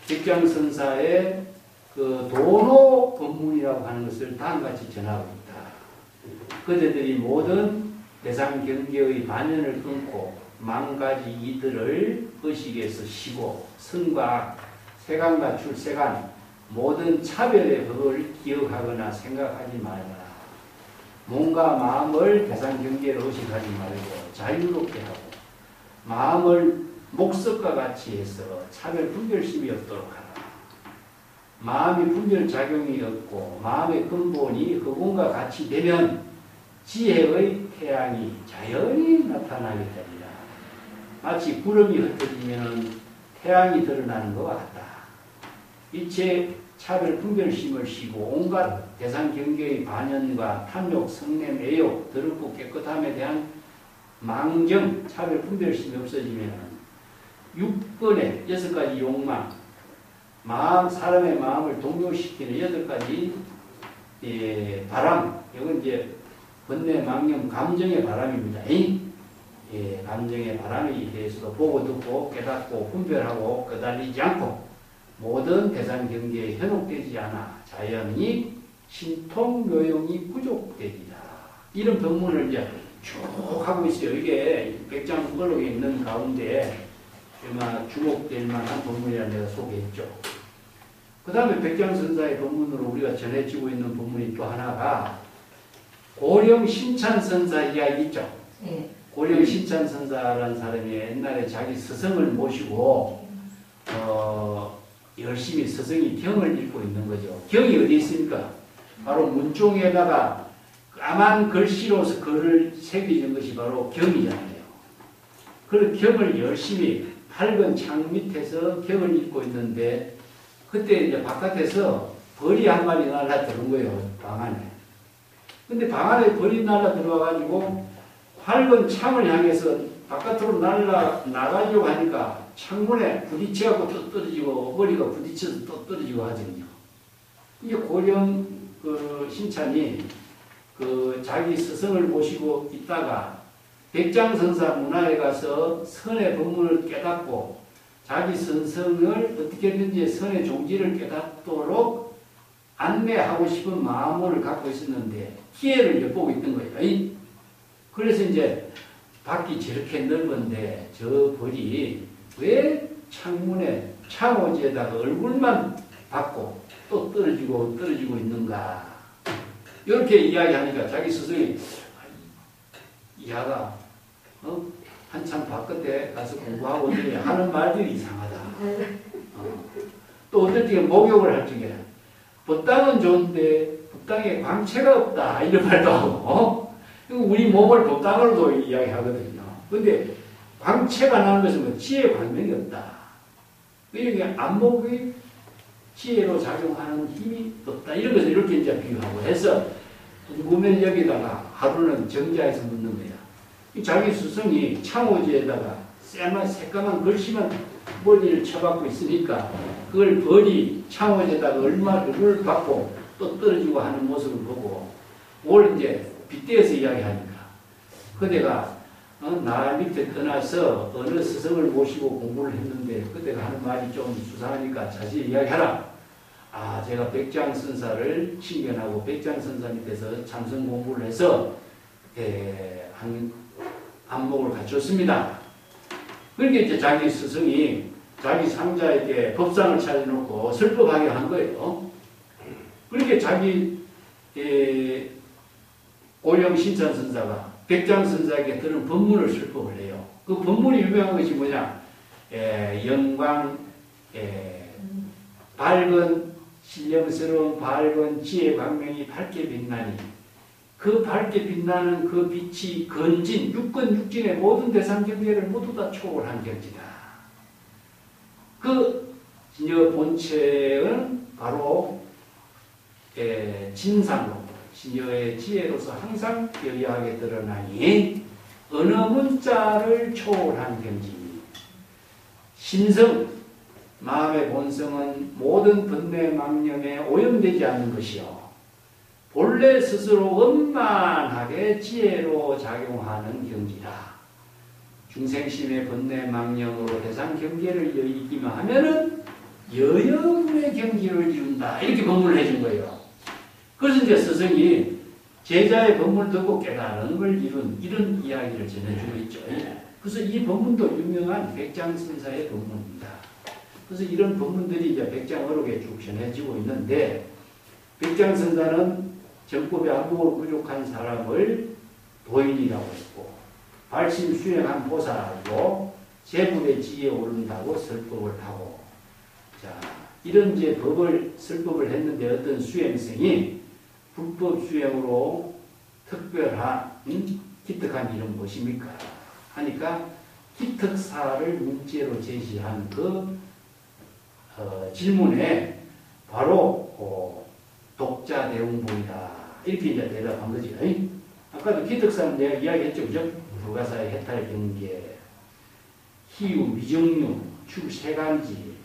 백장선사의 그 도노 법문이라고 하는 것을 다음같이 전하고 있다. 그대들이 모든 대상 경계의 반연을 끊고 만가지 이들을 의식에서 쉬고 선과 세간과 출세간 모든 차별의 법을 기억하거나 생각하지 말아라. 몸과 마음을 대상 경계로 의식하지 말고 자유롭게 하고 마음을 목석과 같이 해서 차별 분별심이 없도록 하라. 마음이 분별작용이 없고 마음의 근본이 흑운과 같이 되면 지혜의 태양이 자연히 나타나게 됩니다. 마치 구름이 흩어지면 태양이 드러나는 것과 같다. 이체 차별 분별심을 쉬고 온갖 대상 경계의 반연과 탐욕, 성냄, 애욕, 더럽고 깨끗함에 대한 망정, 차별 분별심이 없어지면 6번의 6가지 욕망, 사람의 마음을 동요시키는 8가지 바람, 이건 이제 번뇌, 망념, 감정의 바람입니다. 감정의 바람에 대해서도 보고 듣고 깨닫고 분별하고 끄달리지 않고 모든 대상 경계에 현혹되지 않아 자연히 신통묘용이 부족되리라. 이런 법문을 이제 쭉 하고 있어요. 이게 백장무걸록에 있는 가운데 아마 주목될 만한 법문이라 내가 소개했죠. 그 다음에 백장선사의 법문으로 우리가 전해지고 있는 법문이 또 하나가 고령신찬선사 이야기 있죠. 네. 고령신찬선사라는 사람이 옛날에 자기 스승을 모시고 열심히 스승이 경을 읽고 있는 거죠. 경이 어디 있습니까? 바로 문종에다가 까만 글씨로서 글을 새기는 것이 바로 경이잖아요. 그 경을 열심히 밝은 창 밑에서 경을 읽고 있는데 그때 이제 바깥에서 벌이 한 마리 날라 들어온 거예요. 방 안에. 근데 방 안에 벌이 날라 들어와가지고 밝은 창을 향해서 바깥으로 나가려고 하니까 창문에 부딪혀갖고 또 떨어지고 머리가 부딪혀서 또 떨어지고 하거든요. 이게 고령 신찬이 자기 스승을 모시고 있다가 백장선사 문화에 가서 선의 법문을 깨닫고 자기 스승을 어떻게든지 선의 종지를 깨닫도록 안내하고 싶은 마음을 갖고 있었는데 기회를 엿보고 있던 거예요. 그래서 이제 밖이 저렇게 넓은데 저 벌이 왜 창문에 창호지에다가 얼굴만 받고 또 떨어지고 있는가. 이렇게 이야기하니까 자기 스승이 야가 한참 바깥에 가서 공부하고 있더니 하는 말들이 이상하다. 또 어떨 때 목욕을 할 적에 법당은 좋은데 법당에 광채가 없다 이런 말도 하고 우리 몸을 법당으로도 이야기하거든요. 근데 광채가 나는 것은 뭐 지혜 광명이 없다. 이렇게 안목의 지혜로 작용하는 힘이 없다. 이런 것을 이렇게 이제 비유하고 해서 궁금해 여기다가 하루는 정자에서 묻는 거야. 자기 스승이 창호지에다가 새까만 글씨만 머리를 쳐박고 있으니까 그걸 벌이 창호지에다가 얼마를 받고 또 떨어지고 하는 모습을 보고 올 이제 빗대어서 이야기하니까 그대가 나 밑에 떠나서 어느 스승을 모시고 공부를 했는데 그때가 하는 말이 좀 수상하니까 자세히 이야기하라. 아, 제가 백장선사를 신견하고 백장선사 밑에서 참선 공부를 해서 한 안목을 갖췄습니다. 그렇게 이제 자기 스승이 자기 상자에게 법상을 차려놓고 설법하게 한 거예요. 그렇게 자기 고령 신찬선사가 백장선사에게 들은 법문을 설법을 해요. 그 법문이 유명한 것이 뭐냐? 영광, 밝은, 신령스러운 밝은 지혜 광명이 밝게 빛나니 그 밝게 빛나는 그 빛이 건진, 육근육진의 모든 대상 경계를 모두 다 초월한 경지다. 그 본체는 바로 진상으로 신여의 지혜로서 항상 여여하게 드러나니 어느 문자를 초월한 경지니 신성, 마음의 본성은 모든 번뇌 망념에 오염되지 않는 것이요 본래 스스로 원만하게 지혜로 작용하는 경지다. 중생심의 번뇌 망념으로 대상 경계를 여의기만 하면은 여여분의 경지를 이룬다. 이렇게 법문을 해준 거예요. 그래서 이제 스승이 제자의 법문을 듣고 깨달은 걸 이룬 이런 이야기를 전해주고 있죠. 그래서 이 법문도 유명한 백장선사의 법문입니다. 그래서 이런 법문들이 이제 백장어록에 쭉 전해지고 있는데 백장선사는 정법에 안목으로 부족한 사람을 도인이라고 했고 발심 수행한 보살로 제불의 지혜에 오른다고 설법을 하고 자 이런 이제 설법을 했는데 어떤 수행성이 불법 수행으로 특별한 기특한 일은 무엇입니까? 하니까 기특사를 문제로 제시한 그 질문에 바로 독자 대웅보이다 이렇게 이제 대답한 거죠. 아까도 기특사는 내가 이야기했죠, 그죠? 불가사의 해탈 경계, 희유, 미정류, 추세간지,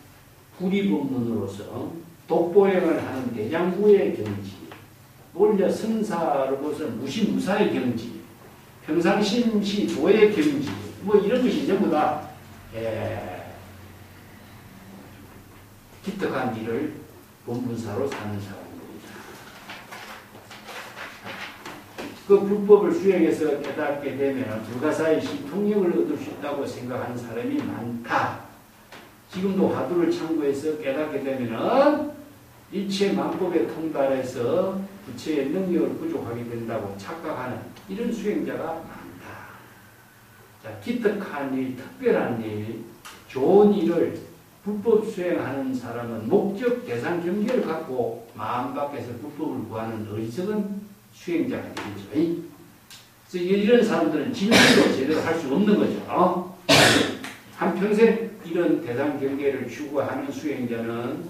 불이법문으로서 독보행을 하는 대장부의 경지, 원래 선사로서 무시무사의 경지, 평상심시 도의 경지, 뭐 이런 것이 전부 다 기특한 일을 본분사로 사는 사람입니다. 그 불법을 수행해서 깨닫게 되면 불가사의 통력을 얻을 수 있다고 생각하는 사람이 많다. 지금도 화두를 참고해서 깨닫게 되면 일체 만법에 통달해서 부처의 능력을 부족하게 된다고 착각하는 이런 수행자가 많다. 자, 기특한 일, 특별한 일, 좋은 일을 불법 수행하는 사람은 목적 대상 경계를 갖고 마음 밖에서 불법을 구하는 어리석은 수행자가 되죠. 그래서 이런 사람들은 진리로 제대로 할 수 없는 거죠. 한평생 이런 대상 경계를 추구하는 수행자는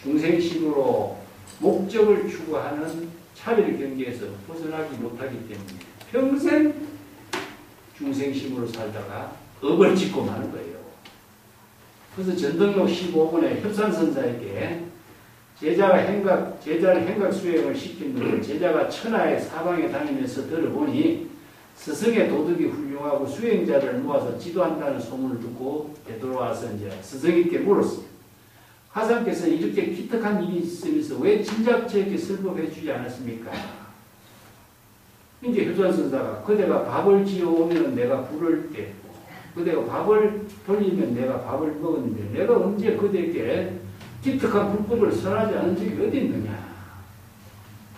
중생심으로 목적을 추구하는 차별 경계에서 벗어나기 못하기 때문에 평생 중생심으로 살다가 업을 짓고 마는 거예요. 그래서 전등록 15권에 협산선사에게 제자를 행각 수행을 시키는 제자가 천하의 사방에 다니면서 들어보니 스승의 도덕이 훌륭하고 수행자를 모아서 지도한다는 소문을 듣고 되돌아와서 이제 스승님께 물었습니다. 화상께서 이렇게 기특한 일이 있으면서 왜 진작 저에게 설법해 주지 않았습니까? 이제 효산선사가 그대가 밥을 지어오면 내가 불을 뗐고 그대가 밥을 돌리면 내가 밥을 먹었는데 내가 언제 그대에게 기특한 불법을 선하지 않은 적이 어디 있느냐.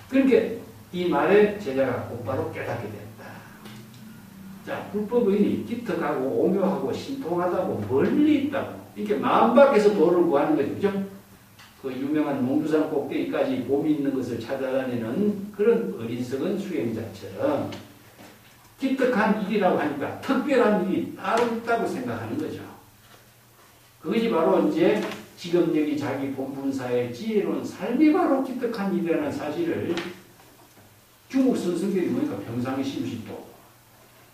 그러니까 이 말에 제자가 곧바로 깨닫게 됐다. 자, 불법의 기특하고 오묘하고 신통하다고 멀리 있다고. 이렇게 마음 밖에서 도를 구하는 거죠. 그죠? 그 유명한 농두산 꼭대기까지 봄이 있는 것을 찾아다니는 그런 어리석은 수행자처럼 기특한 일이라고 하니까 특별한 일이 따로 있다고 생각하는 거죠. 그것이 바로 이제 지금 여기 자기 본분사의 지혜로운 삶이 바로 기특한 일이라는 사실을 중국 선생들이 보니까 평상심시도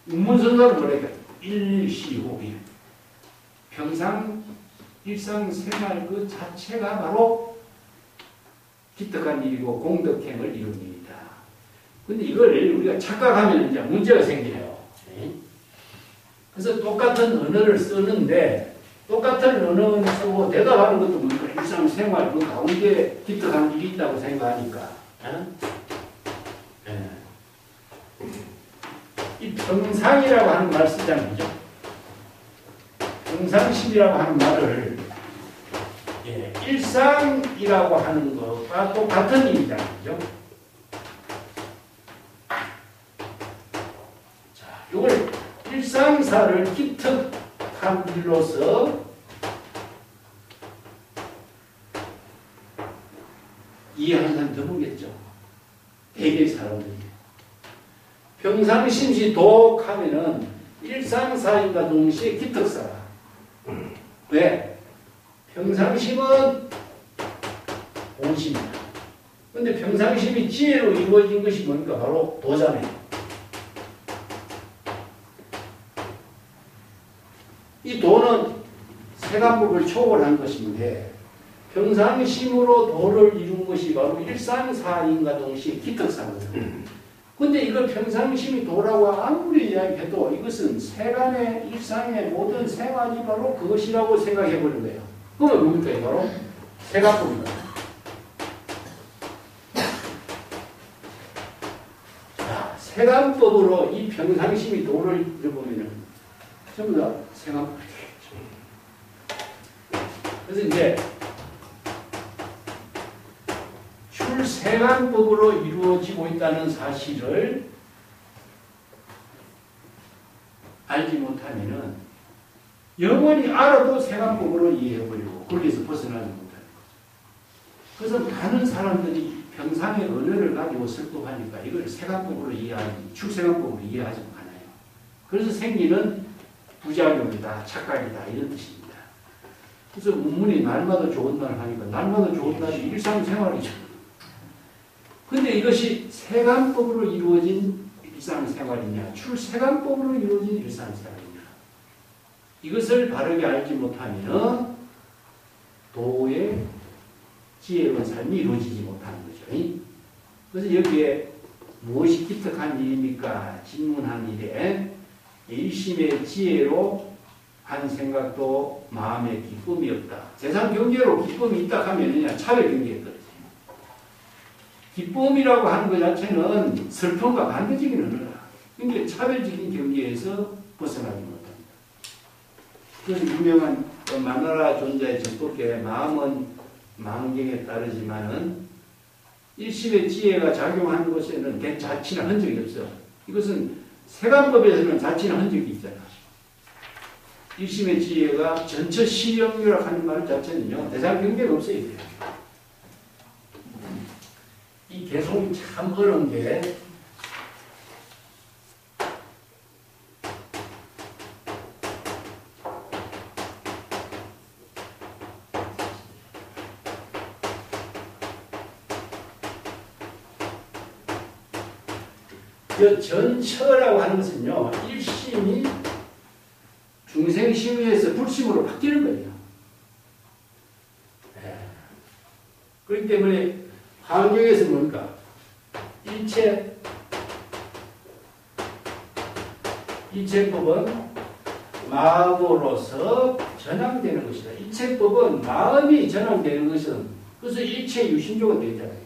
운문선사를 뭐랄까 일시호비 평상 일상생활 그 자체가 바로 기특한 일이고 공덕행을 이룹니다. 근데 이걸 우리가 착각하면 이제 문제가 생겨요. 그래서 똑같은 언어를 쓰는데 똑같은 언어를 쓰고 대답하는 것도 뭔가 일상생활 그 가운데 기특한 일이 있다고 생각하니까 이 평상이라고 하는 말 쓰잖아요. 그죠? 평상심이라고 하는 말을 일상이라고 하는 것과 똑같은 일이잖아요. 그죠? 자, 이걸 일상사를 기특한 일로서 이해하는 사람 드물겠죠. 대개 사람들이. 평상심시 독하면은 일상사인과 동시에 기특사라. 왜? 평상심은 본심이다. 근데 평상심이 지혜로 이루어진 것이 뭡니까? 바로 도잖아요. 이 도는 세간법을 초월한 것인데 평상심으로 도를 이룬 것이 바로 일상사인과 동시에 기특사거든요. 근데 이걸 평상심이 도라고 아무리 이야기해도 이것은 세간의 일상의 모든 생활이 바로 그것이라고 생각해버린 거예요. 그러면 뭡니까? 바로 세간법입니다. 자, 세간법으로 이 평상심이 도를 이뤄보면 전부 다 세간법이 되겠죠. 그래서 이제 출세간법으로 이루어지고 있다는 사실을 알지 못하면은 영원히 알아도 세간법으로 이해해버리고 거기에서 벗어나지 못하는 거죠. 그래서 많은 사람들이 평상의 언어를 가지고 설법하니까 이걸 세간법으로 이해하지 출세간법으로 이해하지 않아요. 그래서 생기는 부작용이다, 착각이다 이런 뜻입니다. 그래서 문문이 날마다 좋은 날 하니까 날마다 좋은 날이 일상생활이죠. 근데 이것이 세간법으로 이루어진 일상생활이냐 출세간법으로 이루어진 일상생활이냐 이것을 바르게 알지 못하면 도의 지혜로운 삶이 이루어지지 못하는 거죠. 그래서 여기에 무엇이 기특한 일입니까? 질문한 일에 일심의 지혜로 한 생각도 마음에 기쁨이 없다. 세상 경계로 기쁨이 있다 하면 차별 경계에 떨어져요. 기쁨이라고 하는 것 자체는 슬픔과 반대적인 언어라. 그러니까 차별적인 경계에서 벗어나지 못합니다. 그래서 유명한 마나라 존자의 정법계 마음은 망경에 따르지만은 일심의 지혜가 작용하는 곳에는 자치나 흔적이 없어. 이것은 세간법에서는 자치나 흔적이 있잖아. 일심의 지혜가 전처 시력이라고 하는 말 자체는요, 대상 경계가 없어야 돼요. 이 개송이 참 어려운 게, 이 전처라고 하는 것은요, 일심이 중생심에서 불심으로 바뀌는 거예요. 그렇기 때문에 환경에서 뭡니까? 일체법은 마음으로서 전향되는 것이다. 일체법은 마음이 전향되는 것은 그래서 일체 유심조가 되잖아요.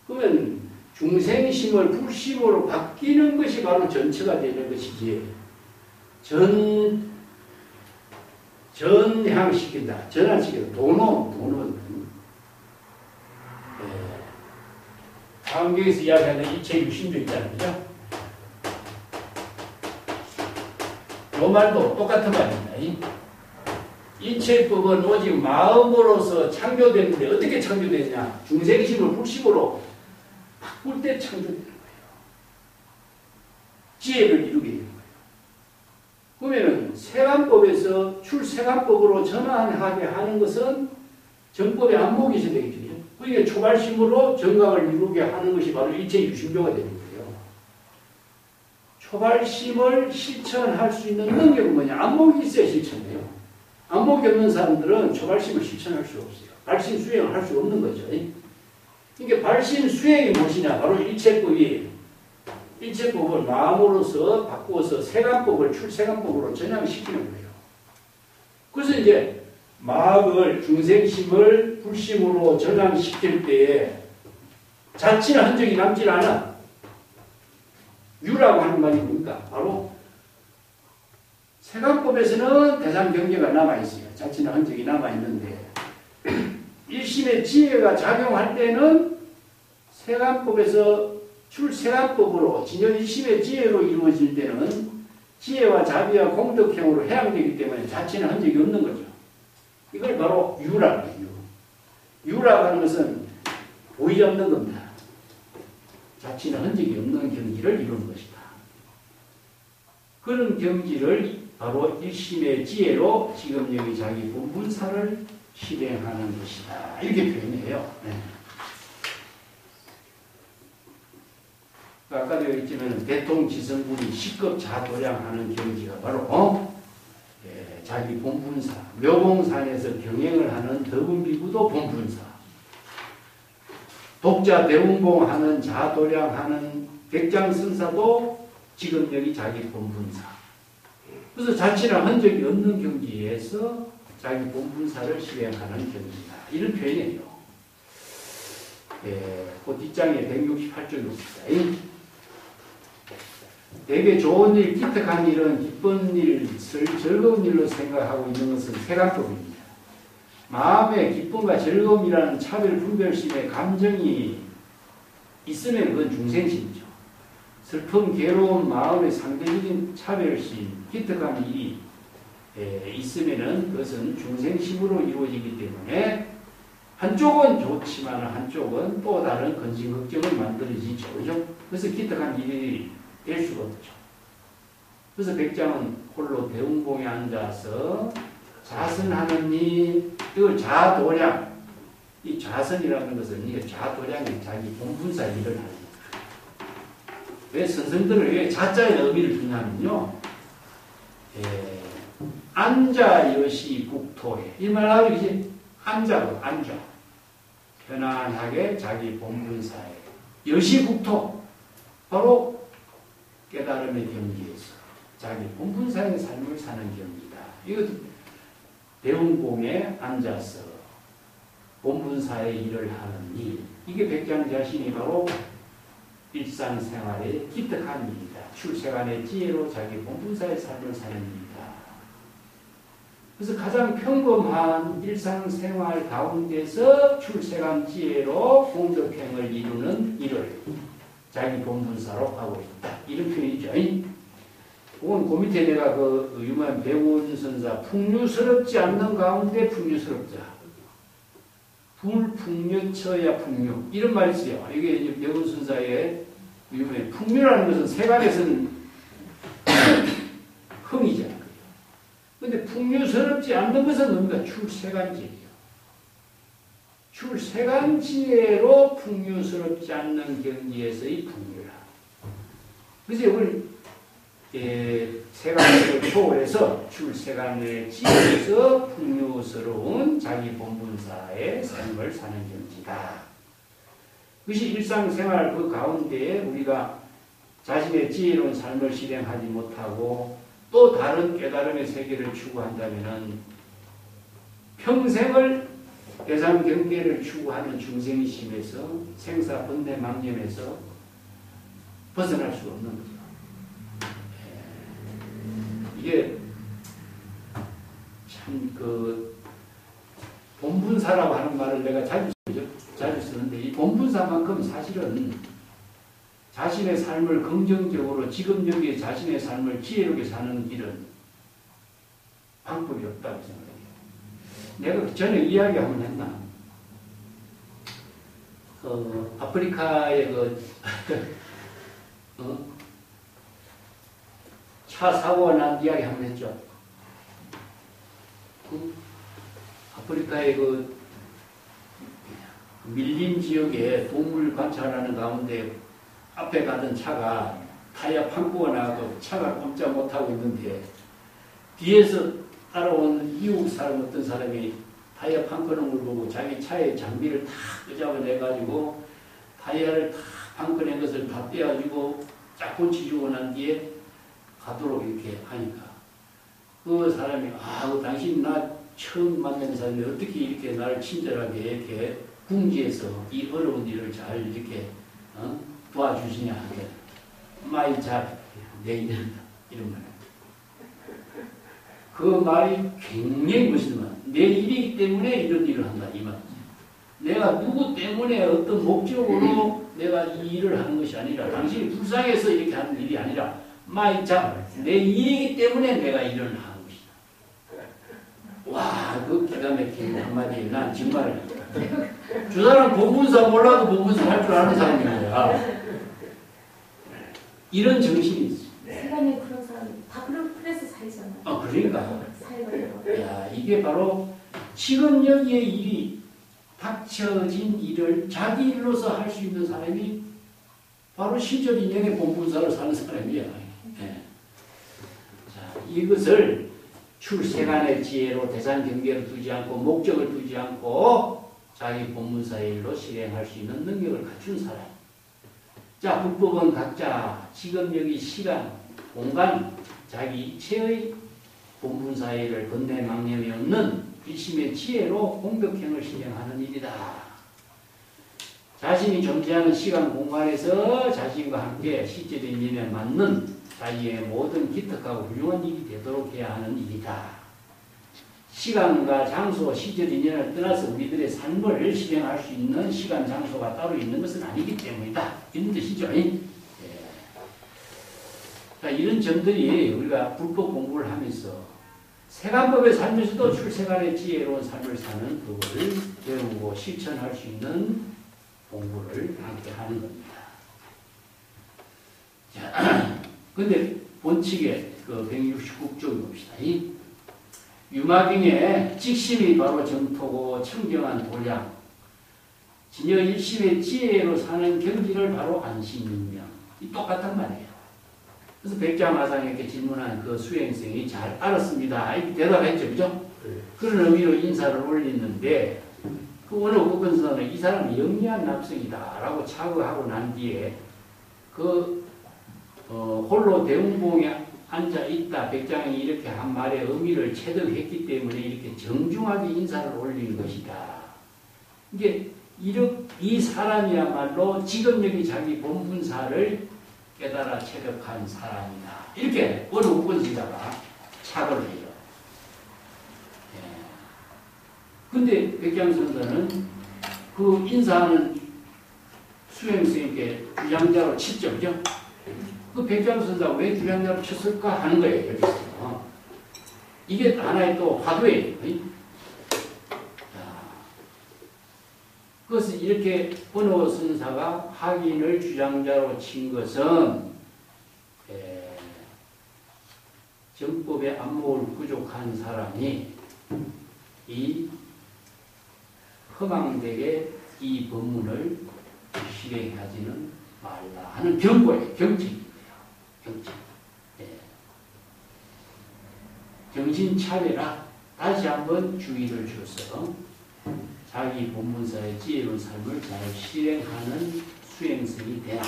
그러면 중생심을 불심으로 바뀌는 것이 바로 전처가 되는 것이지, 전향시킨다, 전환시킨다, 도는. 다음경에서 이야기하는 이체 유심도 있잖아요. 그죠? 요 말도 똑같은 말입니다. 이체법은 오직 마음으로서 창조되는데 어떻게 창조되느냐? 중생심을 불심으로 바꿀 때 창조되는 거예요. 지혜를 이루게 되는 거예요. 그러면은 세간법에서 출세간법으로 전환하게 하는 것은 정법의 안목이셔야 되겠죠. 그게 초발심으로 정각을 이루게 하는 것이 바로 일체 유심조가 되는 거예요. 초발심을 실천할 수 있는 능력은 뭐냐? 안목이 있어야 실천해요. 안목이 없는 사람들은 초발심을 실천할 수 없어요. 발심 수행을 할 수 없는 거죠. 그러니까 발심 수행이 무엇이냐? 바로 일체법을 마음으로서 바꾸어서 세간법을 출세간법으로 전향시키는 거예요. 그래서 이제 마음을, 중생심을 불심으로 전환시킬 때에 자칫 흔적이 남질 않아. 유라고 하는 말이 뭡니까? 바로 세간법에서는 대상경계가 남아있어요. 자칫 흔적이 남아있는데 일심의 지혜가 작용할 때는 세간법에서 출세간법으로 진여 일심의 지혜로 이루어질 때는 지혜와 자비와 공덕형으로 해양되기 때문에 자칫 흔적이 없는 거죠. 이걸 바로 유라고 해요. 유라고 하는 것은 보이지 없는 겁니다. 자칫 흔적이 없는 경지를 이루는 것이다. 그런 경지를 바로 일심의 지혜로 지금 여기 자기 본분사를 실행하는 것이다. 이렇게 표현해요. 네. 아까도 얘기했지만 대통지성분이 식겁자도량하는 경지가 바로 자기 본분사, 묘봉산에서 경행을 하는 덕운비구도 본분사, 독자 대운봉하는 자도량하는 백장선사도 지금 여기 자기 본분사. 그래서 자취나 흔적이 없는 경지에서 자기 본분사를 실행하는 경지다. 이런 표현이에요. 그 뒷장에 168쪽입니다. 되게 좋은 일, 기특한 일은 기쁜 일, 즐거운 일로 생각하고 있는 것은 세간법입니다. 마음에 기쁨과 즐거움이라는 차별 분별심의 감정이 있으면 그건 중생심이죠. 슬픔, 괴로운 마음의 상대적인 차별심, 기특한 일이 있으면 그것은 중생심으로 이루어지기 때문에 한쪽은 좋지만 한쪽은 또 다른 근심, 걱정을 만들어지죠. 그죠? 그래서 기특한 일이 될 수가 없죠. 그래서 백장은 홀로 대운봉에 앉아서 자선하는 일, 이걸 자도량, 이 자선이라는 것은 이게 자도량이 자기 본분사 일을 하는 거예요. 왜 선생들은 왜 자자의 의미를 두냐면요. 앉아 여시 국토에 이 말하고 이제 앉아 편안하게 자기 본분사에 여시 국토 바로 깨달음의 경지에서 자기 본분사의 삶을 사는 경지다. 이거 대운봉에 앉아서 본분사의 일을 하는 일, 이게 백장 자신이 바로 일상생활의 기특한 일이다. 출세간의 지혜로 자기 본분사의 삶을 사는 일이다. 그래서 가장 평범한 일상생활 가운데서 출세간 지혜로 공덕행을 이루는 일을 자기 본분사로 하고 있다. 이런 표현이죠. 그건 그 밑에 내가 그 유명한 배운선사 풍류스럽지 않는 가운데 풍류스럽자. 불풍류처야 풍류. 이런 말이 있어요. 이게 배운선사의 유명한 풍류라는 것은 세간에서는 흥이잖아요. 근데 풍류스럽지 않는 것은 뭡니까? 출세간지예요. 출세간지혜로 풍류스럽지 않는 경지에서의 풍류라. 그래서 이걸 세간을 초월해서 출세간의 지혜에서 풍류스러운 자기 본분사의 삶을 사는 경지다. 그것이 일상생활 그 가운데에 우리가 자신의 지혜로운 삶을 실행하지 못하고 또 다른 깨달음의 세계를 추구한다면 평생을 대상 경계를 추구하는 중생심에서 생사 번뇌 망념에서 벗어날 수 없는 거죠. 이게 참 본분사라고 하는 말을 내가 자주 쓰는데 이 본분사만큼 사실은 자신의 삶을 긍정적으로 지금 여기에 자신의 삶을 지혜롭게 사는 길은 방법이 없다고 생각해요. 내가 전에 이야기 한번 했나? 아프리카의 차 사고가 난 이야기 한번 했죠. 아프리카의 밀림 지역에 동물 관찰하는 가운데 앞에 가던 차가 타이어 판구가 나고 차가 꼼짝 못하고 있는데 뒤에서 따라온 이웃 사람 어떤 사람이 타이어 판거는 걸 보고 자기 차에 장비를 다 끄잡아내가지고 타이어를 다 판거낸 것을 다 떼어주고 쫙 고치주고 난 뒤에 가도록 이렇게 하니까 그 사람이 당신 나 처음 만난 사람이 어떻게 이렇게 나를 친절하게 이렇게 궁지에서 이 어려운 일을 잘 이렇게 도와주시냐 하게 마이 잡 내 일이다 이런 말. 그 말이 굉장히 멋있는 말. 내 일이기 때문에 이런 일을 한다 이 말이지. 내가 누구 때문에 어떤 목적으로 내가 이 일을 하는 것이 아니라 당신이 불쌍해서 이렇게 하는 일이 아니라 마이 잡 내 일이기 때문에 내가 일을 하는 것이다. 와, 그 기가 막힌 한마디. 난 정말 저 사람 본분사 몰라도 본분사 할 줄 아는 사람인 거야. 이런 정신이 있어. 세간에 그런 사람이 다 프레스 사이잖아. 그러니까. 사이거든요. 야, 이게 바로 지금 여기에 일이 닥쳐진 일을 자기 일로서 할 수 있는 사람이 바로 시절 인연의 본분사를 사는 사람이야. 네. 자, 이것을 출세간의 지혜로 대상 경계를 두지 않고 목적을 두지 않고 자기 본분사의 일로 실행할 수 있는 능력을 갖춘 사람. 자, 불법은 각자 지금 여기 시간, 공간, 자기 이체의 본분사의 일을 번뇌 망념이 없는 일심의 지혜로 공덕행을 실행하는 일이다. 자신이 존재하는 시간 공간에서 자신과 함께 실제된 일에 맞는 자기의 모든 기특하고 훌륭한 일이 되도록 해야 하는 일이다. 시간과 장소, 시절 인연을 떠나서 우리들의 삶을 실행할 수 있는 시간, 장소가 따로 있는 것은 아니기 때문이다. 이런 뜻이죠. 예. 자, 이런 점들이 우리가 불법 공부를 하면서 세간법에 살면서도 출세간의 지혜로운 삶을 사는 그거를 배우고 실천할 수 있는 공부를 함께 하는 겁니다. 자, 근데 본칙의 그 169쪽 봅시다. 유마경의 직심이 바로 정토고 청정한 도량, 진여 일심의 지혜로 사는 경지를 바로 안심인명. 이 똑같단 말이에요. 그래서 백자마상에게 질문한 그 수행생이 잘 알았습니다. 이렇게 대답했죠. 그죠? 그런 의미로 인사를 올리는데 그 어느 부분에서는 이 사람은 영리한 남성이다 라고 착오하고 난 뒤에 홀로 대웅봉에 앉아 있다. 백장이 이렇게 한 말의 의미를 체득했기 때문에 이렇게 정중하게 인사를 올리는 것이다. 이게 이 사람이야말로 지금 여기 자기 본분사를 깨달아 체득한 사람이다. 이렇게 어느 부분에다가 착을 해요. 근데 백장선사는 그 인사하는 수행생에게 주장자로 쳤죠. 그죠? 그 백장선사가 왜 주장자로 쳤을까 하는 거예요. 여기서. 이게 하나의 또 화두예요. 그것은 이렇게 어느 선사가 학인을 주장자로 친 것은 정법의 안목을 부족한 사람이 이 허망되게 이 법문을 실행하지는 말라 하는 경고예요. 경책이에요. 경책. 정신 차려라. 다시 한번 주의를 줘서 자기 본문사의 지혜로운 삶을 잘 실행하는 수행성이 되라.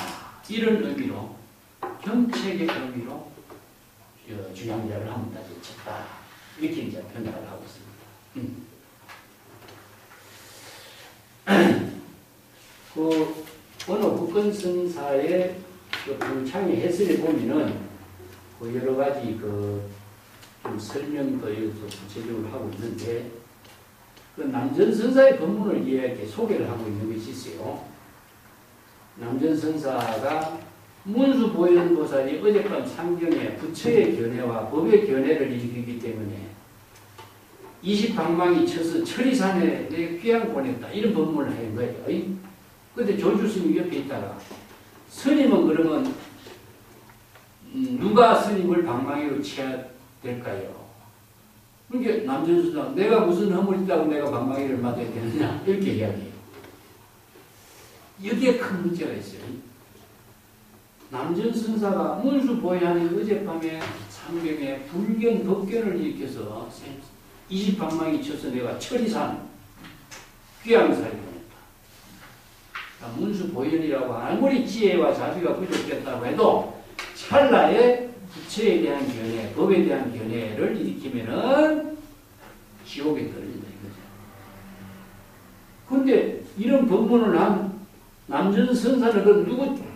이런 의미로 경책의 의미로 주장자를 한 번 다시 쳤다. 이렇게 이제 변화를 하고 있습니다. 그 어느 후건선사의 그 불창의 해설에 보면은 그 여러 가지 좀 설명도 여기서 구체적으로 하고 있는데 그 남전선사의 법문을 이렇게 소개를 하고 있는 것이 있어요. 남전선사가 문수보현보살이 어젯밤 상경에 부처의 견해와 법의 견해를 일으키기 때문에 20방망이 쳐서 천리산에 내 귀양 보냈다. 이런 법문을 하는 거예요. 근데 조주스님 옆에 있다가 스님은 그러면 누가 스님을 방망이로 쳐야 될까요? 그러니까 남전선사 내가 무슨 허물 있다고 내가 방망이를 맞아야 되느냐 이렇게 이야기해요. 여기에 큰 문제가 있어요. 남전선사가 문수보현의 어젯밤에 상경에 불견 법견을 일으켜서 20방망이 쳐서 내가 천리산 귀양살이 보냈다. 그러니까 문수보현이라고 아무리 지혜와 자비가 부족했다고 해도 찰나에 부처에 대한 견해, 법에 대한 견해를 일으키면은 지옥에 떨어진다 이거죠. 그런데 이런 법문을 한 남전선사는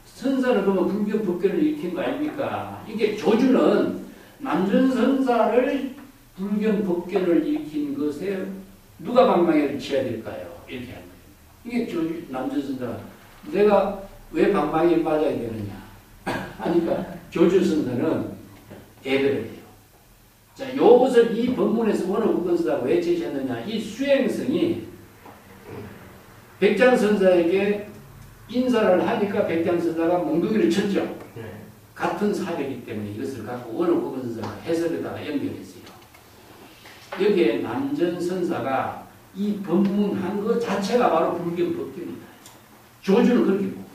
선사는 그러면 불견 법견을 일으킨 거 아닙니까? 이게 조주는 남전선사를 불견 법견을 일으킨 것에 누가 방망이를 쳐야 될까요? 이렇게 하는 거예요. 이게 조주, 남전선사가 내가 왜 방망이를 맞아야 되느냐? 하니까 조주선사는 애들을 해요. 자, 요것을 이 법문에서 어느 후건선사가 왜 제시했느냐? 이 수행성이 백장선사에게 인사를 하니까 백장선사가 몽둥이를 쳤죠. 네. 같은 사례이기 때문에 이것을 갖고 어느 후건선사가 해설에다가 연결했어요. 여기에 남전선사가 이 법문한 것 자체가 바로 불견 법견이다. 조주는 그렇게 보고.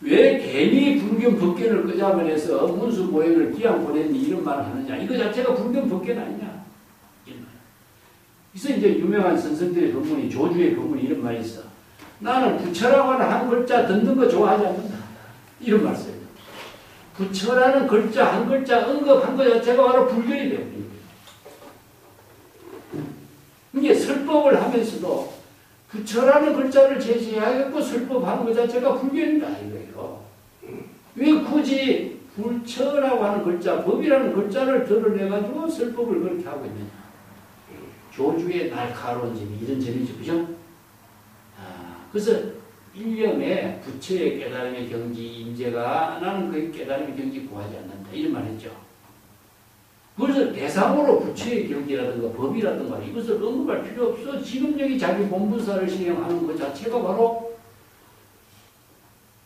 왜 괜히 불견 법견을 끄잡을 해서 문수보현을 기양 보냈니 이런 말을 하느냐. 이거 자체가 불견 법견 아니냐. 이런 말. 그래서 이제 유명한 선생들의 법문이 조주의 법문이 이런 말이 있어. 나는 부처라고 하는 한 글자 듣는 거 좋아하지 않는다. 이런 말 써요. 부처라는 글자 한 글자 언급한 것 자체가 바로 불견이 되거든요. 이게 설법을 하면서도 부처라는 글자를 제시하고 설법하는 것 자체가 불견이다 이거예요. 왜 굳이 부처라고 하는 글자, 법이라는 글자를 드러내가지고 설법을 그렇게 하고 있느냐. 조주의 날카로운 점이 이런 점이죠. 그죠? 그래서 일념에 부처의 깨달음의 경지 임재가 나는 그 깨달음의 경지 구하지 않는다. 이런 말 했죠. 그래서 대상으로 부처의 경지라든가 법이라든가 이것을 언급할 필요 없어. 지금 여기 자기 본분사를 실행하는 것 자체가 바로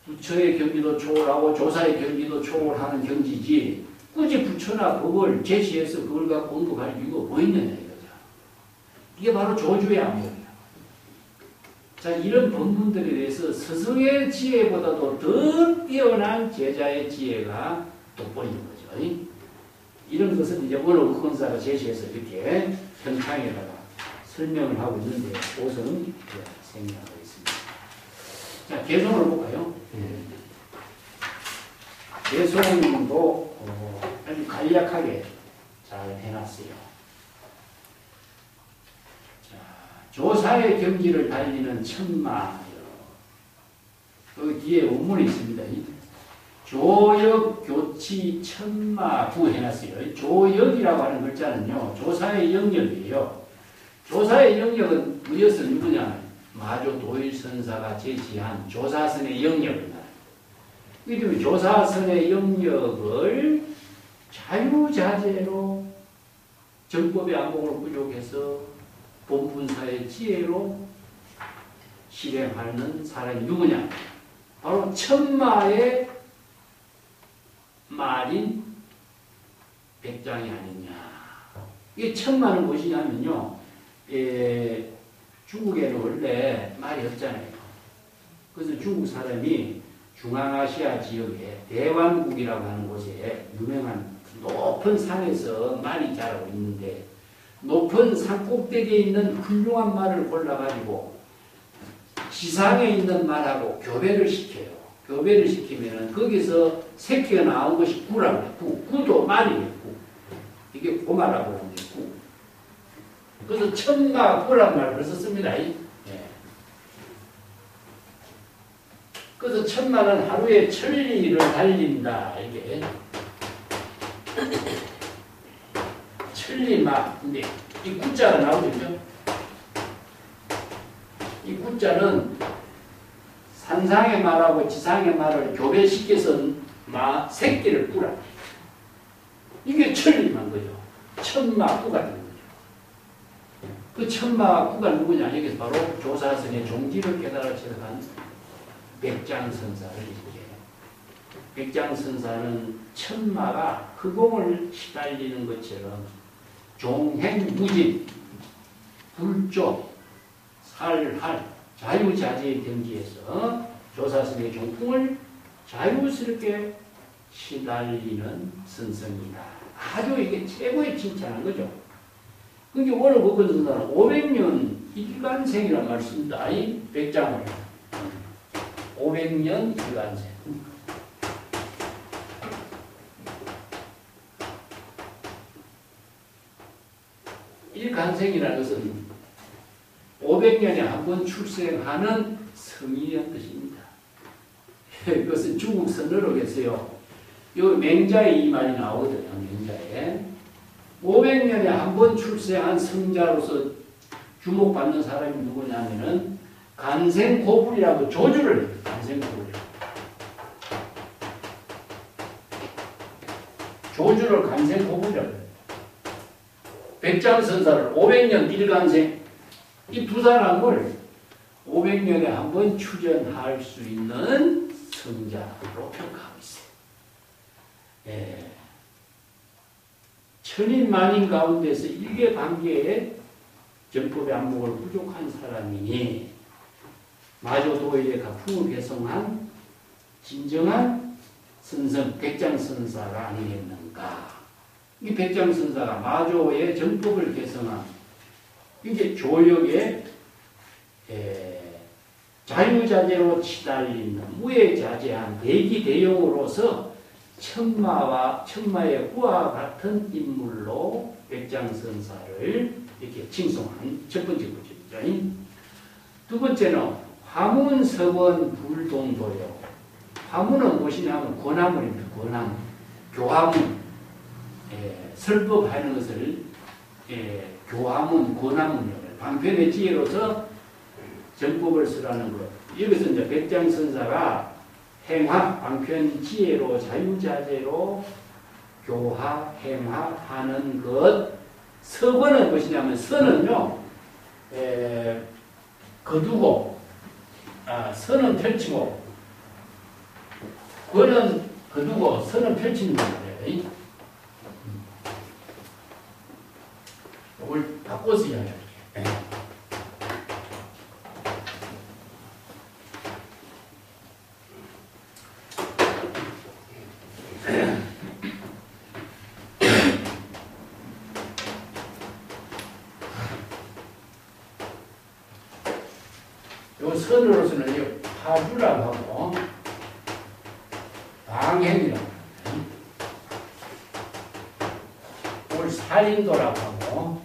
부처의 경지도 초월하고 조사의 경지도 초월하는 경지지 굳이 부처나 법을 제시해서 그걸 갖고 언급할 이유가 뭐 있느냐 이거죠. 이게 바로 조주의 암묵이야. 자, 이런 법문들에 대해서 스승의 지혜보다도 더 뛰어난 제자의 지혜가 돋보이는 거죠. 이런 것을 이제 어느 후건사가 제시해서 이렇게 현창에다가 설명을 하고 있는데 그것은 생략하고 있습니다. 자, 개성을 볼까요? 개성도 아주 간략하게 잘 해놨어요. 조사의 경지를 달리는 천마여. 그 뒤에 원문이 있습니다. 조역 교치 천마부 해놨어요. 조역이라고 하는 글자는요, 조사의 영역이에요. 조사의 영역은 무엇을 누구냐? 마조 도일선사가 제시한 조사선의 영역입니다. 이 때문에 조사선의 영역을 자유자재로 정법의 안목으로 부족해서 본분사의 지혜로 실행하는 사람이 누구냐? 바로 천마의 말인 백장이 아니냐. 이 천마는 무엇이냐면요. 중국에는 원래 말이 없잖아요. 그래서 중국 사람이 중앙아시아 지역에 대왕국이라고 하는 곳에 유명한 높은 산에서 말이 자라고 있는데 높은 산 꼭대기에 있는 훌륭한 말을 골라가지고 지상에 있는 말하고 교배를 시켜요. 교배를 시키면은 거기서 새끼가 나온 것이 구라고 해요. 구도 말이에요. 구. 이게 고마라고 하는데 구. 그래서 천마 구란 말을 벌써 씁니다. 예. 그래서 천마는 하루에 천리를 달린다. 이게 천리마. 근데 이 구자가 나오죠. 이 구자는 산상의 말하고 지상의 말을 교배시켜서 새끼를 꾸라. 이게 천리만 거죠. 천마꾸가 되는 거죠. 그 천마꾸가 누구냐? 여기서 바로 조사선의 종지를 깨달아 채석한 백장선사를 얘기해요. 백장선사는 천마가 흑공을 시달리는 것처럼 종행무진, 불조, 살할, 자유자재의 경지에서 조사선의 종풍을 자유스럽게 시달리는 선성이다. 아주 이게 최고의 칭찬한 거죠. 그게 오늘 그것은 500년 일간생이란 말 씁니다. 이 백장을. 500년 일간생. 일간생이라는 것은 500년에 한 번 출생하는 성인이라는 뜻입니다. 이것은 중국 선어록에서요. 이 맹자에 이 말이 나오거든요. 맹자에. 500년에 한 번 출생한 성자로서 주목받는 사람이 누구냐면은 간생고불이라고 조주를 해요. 간생고불. 조주를 간생고불이라고 해요. 백장선사를 500년 일간생, 이 두 사람을 500년에 한 번 출연할 수 있는 성자로 평가하고 있어요. 예. 천인만인 가운데서 일개반개의 정법의 안목을 부족한 사람이니 마조도의 가풍을 개성한 진정한 선성, 백장선사가 아니겠는가. 이 백장선사가 마조의 정법을 개성한 이게 조역의 자유자재로 치달리는 무해자재한 대기대용으로서 천마의 후와 같은 인물로 백장선사를 이렇게 칭송한 첫 번째 구절이죠. 두 번째는 화문서원 불동도요. 화문은 무엇이냐면 권화문입니다. 권화문. 교화문. 설법하는 것을 교화문, 권화문이라고 해요. 방편의 지혜로서 정법을 쓰라는 것. 여기서 이제 백장선사가 행화, 방편 지혜로 자유자재로 교화, 행화하는 것. 서권은 무엇이냐면 서는요, 거두고, 서는 펼치고, 권은 거두고, 서는 펼치는 거예요. 이걸 바꿔서 이야기할게요. 요 선으로서는 파주라고 하고 방행이라고 하고 이걸 살인도라고 하고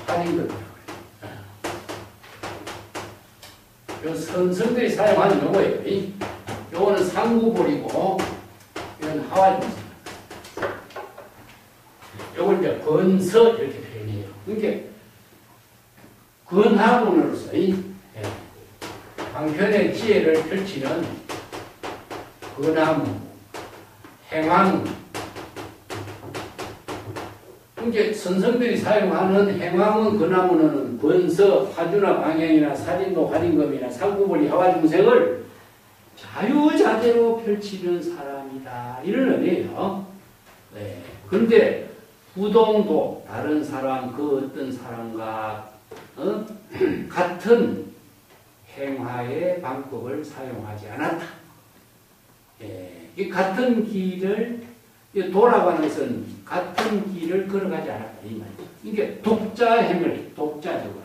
살인도라고 해요. 요 선성들이 사용하는 요거예요. 요거는 상구볼이고 이건 하와입니다. 요걸 이제 건서 이렇게 표현해요. 그러니까 건하문으로서 방편의 지혜를 펼치는 건하문, 행화문. 이제 선성들이 사용하는 행화문, 건하문은 건서, 화주나 방향이나 살인도, 활인검이나 상구벌이 하와중생을 자유자재로 펼치는 사람이다. 이런 의미예요. 네. 그런데 부동도 다른 사람, 그 어떤 사람과 같은 행화의 방법을 사용하지 않았다. 이 같은 길을 돌아가는 것은 같은 길을 걸어가지 않았다 이 말이죠. 이게 독자행을 독자적으로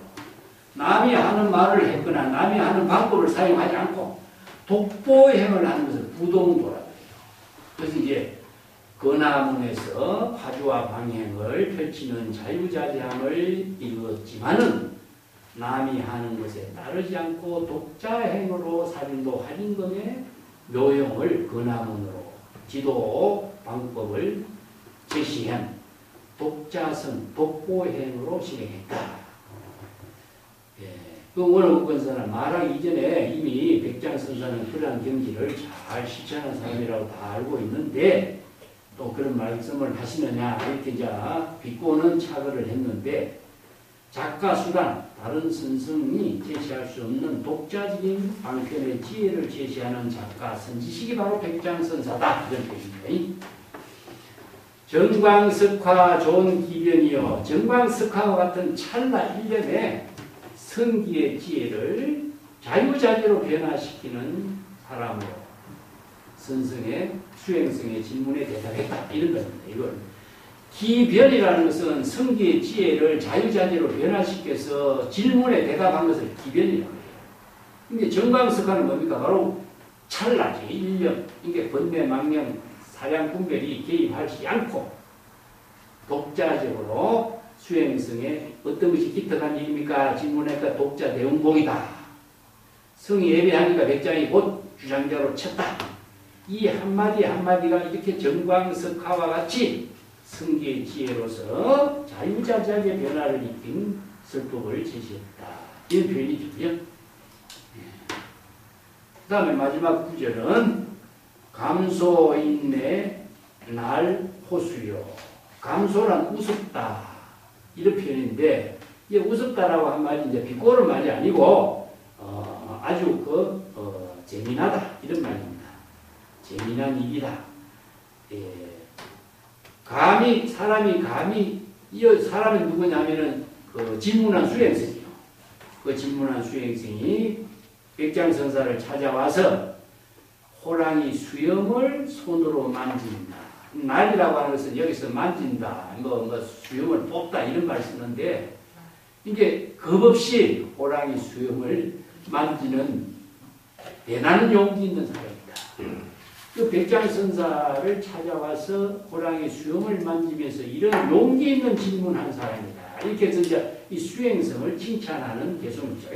남이 하는 말을 했거나 남이 하는 방법을 사용하지 않고 독보행을 하는 것을 부동도라고 해요. 그래서 이제 건화문에서 화주와 방행을 펼치는 자유자재함을 이루었지만은 남이 하는 것에 따르지 않고 독자행으로 살인도 할인금의 묘용을 근함으로 지도 방법을 제시한 독자성 독보행으로 실행했다. 예. 그 원어권서는 말하기 이전에 이미 백장선사는 그러한 경지를 잘 실천한 사람이라고 다 알고 있는데 또 그런 말씀을 하시느냐 이렇게 이제 비꼬는 착오를 했는데 작가 수단 다른 선생이 제시할 수 없는 독자적인 방편의 지혜를 제시하는 작가 선지식이 바로 백장선사다 이런 뜻입니다. 정광석화 좋은 기변이요 정광석화와 같은 찰나 일념에 성기의 지혜를 자유자재로 변화시키는 사람으로 선성의 수행성의 질문에 대답했다 이런 겁니다. 이걸 기변이라는 것은 성기의 지혜를 자유자재로 변화시켜서 질문에 대답한 것을 기변이라고 해요. 근데 정광석화는 뭡니까? 바로 찰나지 일념, 이게 번뇌 망념 사량 분별이 개입하지 않고 독자적으로 수행성에 어떤 것이 기특한 일입니까? 질문하니까 독자 대운봉이다. 성이 예배하니까 백장이 곧 주장자로 쳤다. 이 한마디 한마디가 이렇게 정광석화와 같이 성기의 지혜로서 자유자재하게 변화를 입힌 설법을 제시했다. 이런 표현이 되죠. 그 다음에 마지막 구절은 감소 인내 날 호수요. 감소란 우습다. 이런 표현인데, 이게 우습다라고 한 말이 이제 비꼬는 말이 아니고, 아주 재미나다. 이런 말입니다. 재미난 일이다. 예. 사람은 누구냐면은, 질문한 수행생이요. 그 질문한 수행생이 백장선사를 찾아와서 호랑이 수염을 손으로 만진다. 날이라고 하는 것은 여기서 만진다, 수염을 뽑다 이런 말 쓰는데 이게 겁없이 호랑이 수염을 만지는 대단한 용기 있는 사람이다. 그 백장선사를 찾아와서 호랑이 수염을 만지면서 이런 용기 있는 질문한 사람이다. 이렇게 해서 이제 이 수행성을 칭찬하는 개성이죠.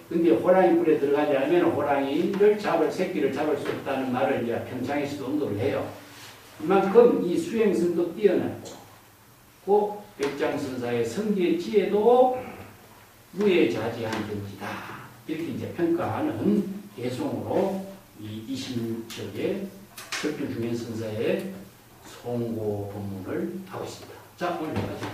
근데 호랑이 뿔에 들어가지 않으면 새끼를 잡을 수 없다는 말을 이제 평창에서도 언급을 해요. 그만큼 이 수행성도 뛰어나고, 백장선사의 성기의 지혜도 무예자지한 경지다. 이렇게 이제 평가하는 개성으로 이 26쪽의 철두중현 선사의 송고 본문을 하고 있습니다. 자, 오늘 여기까지.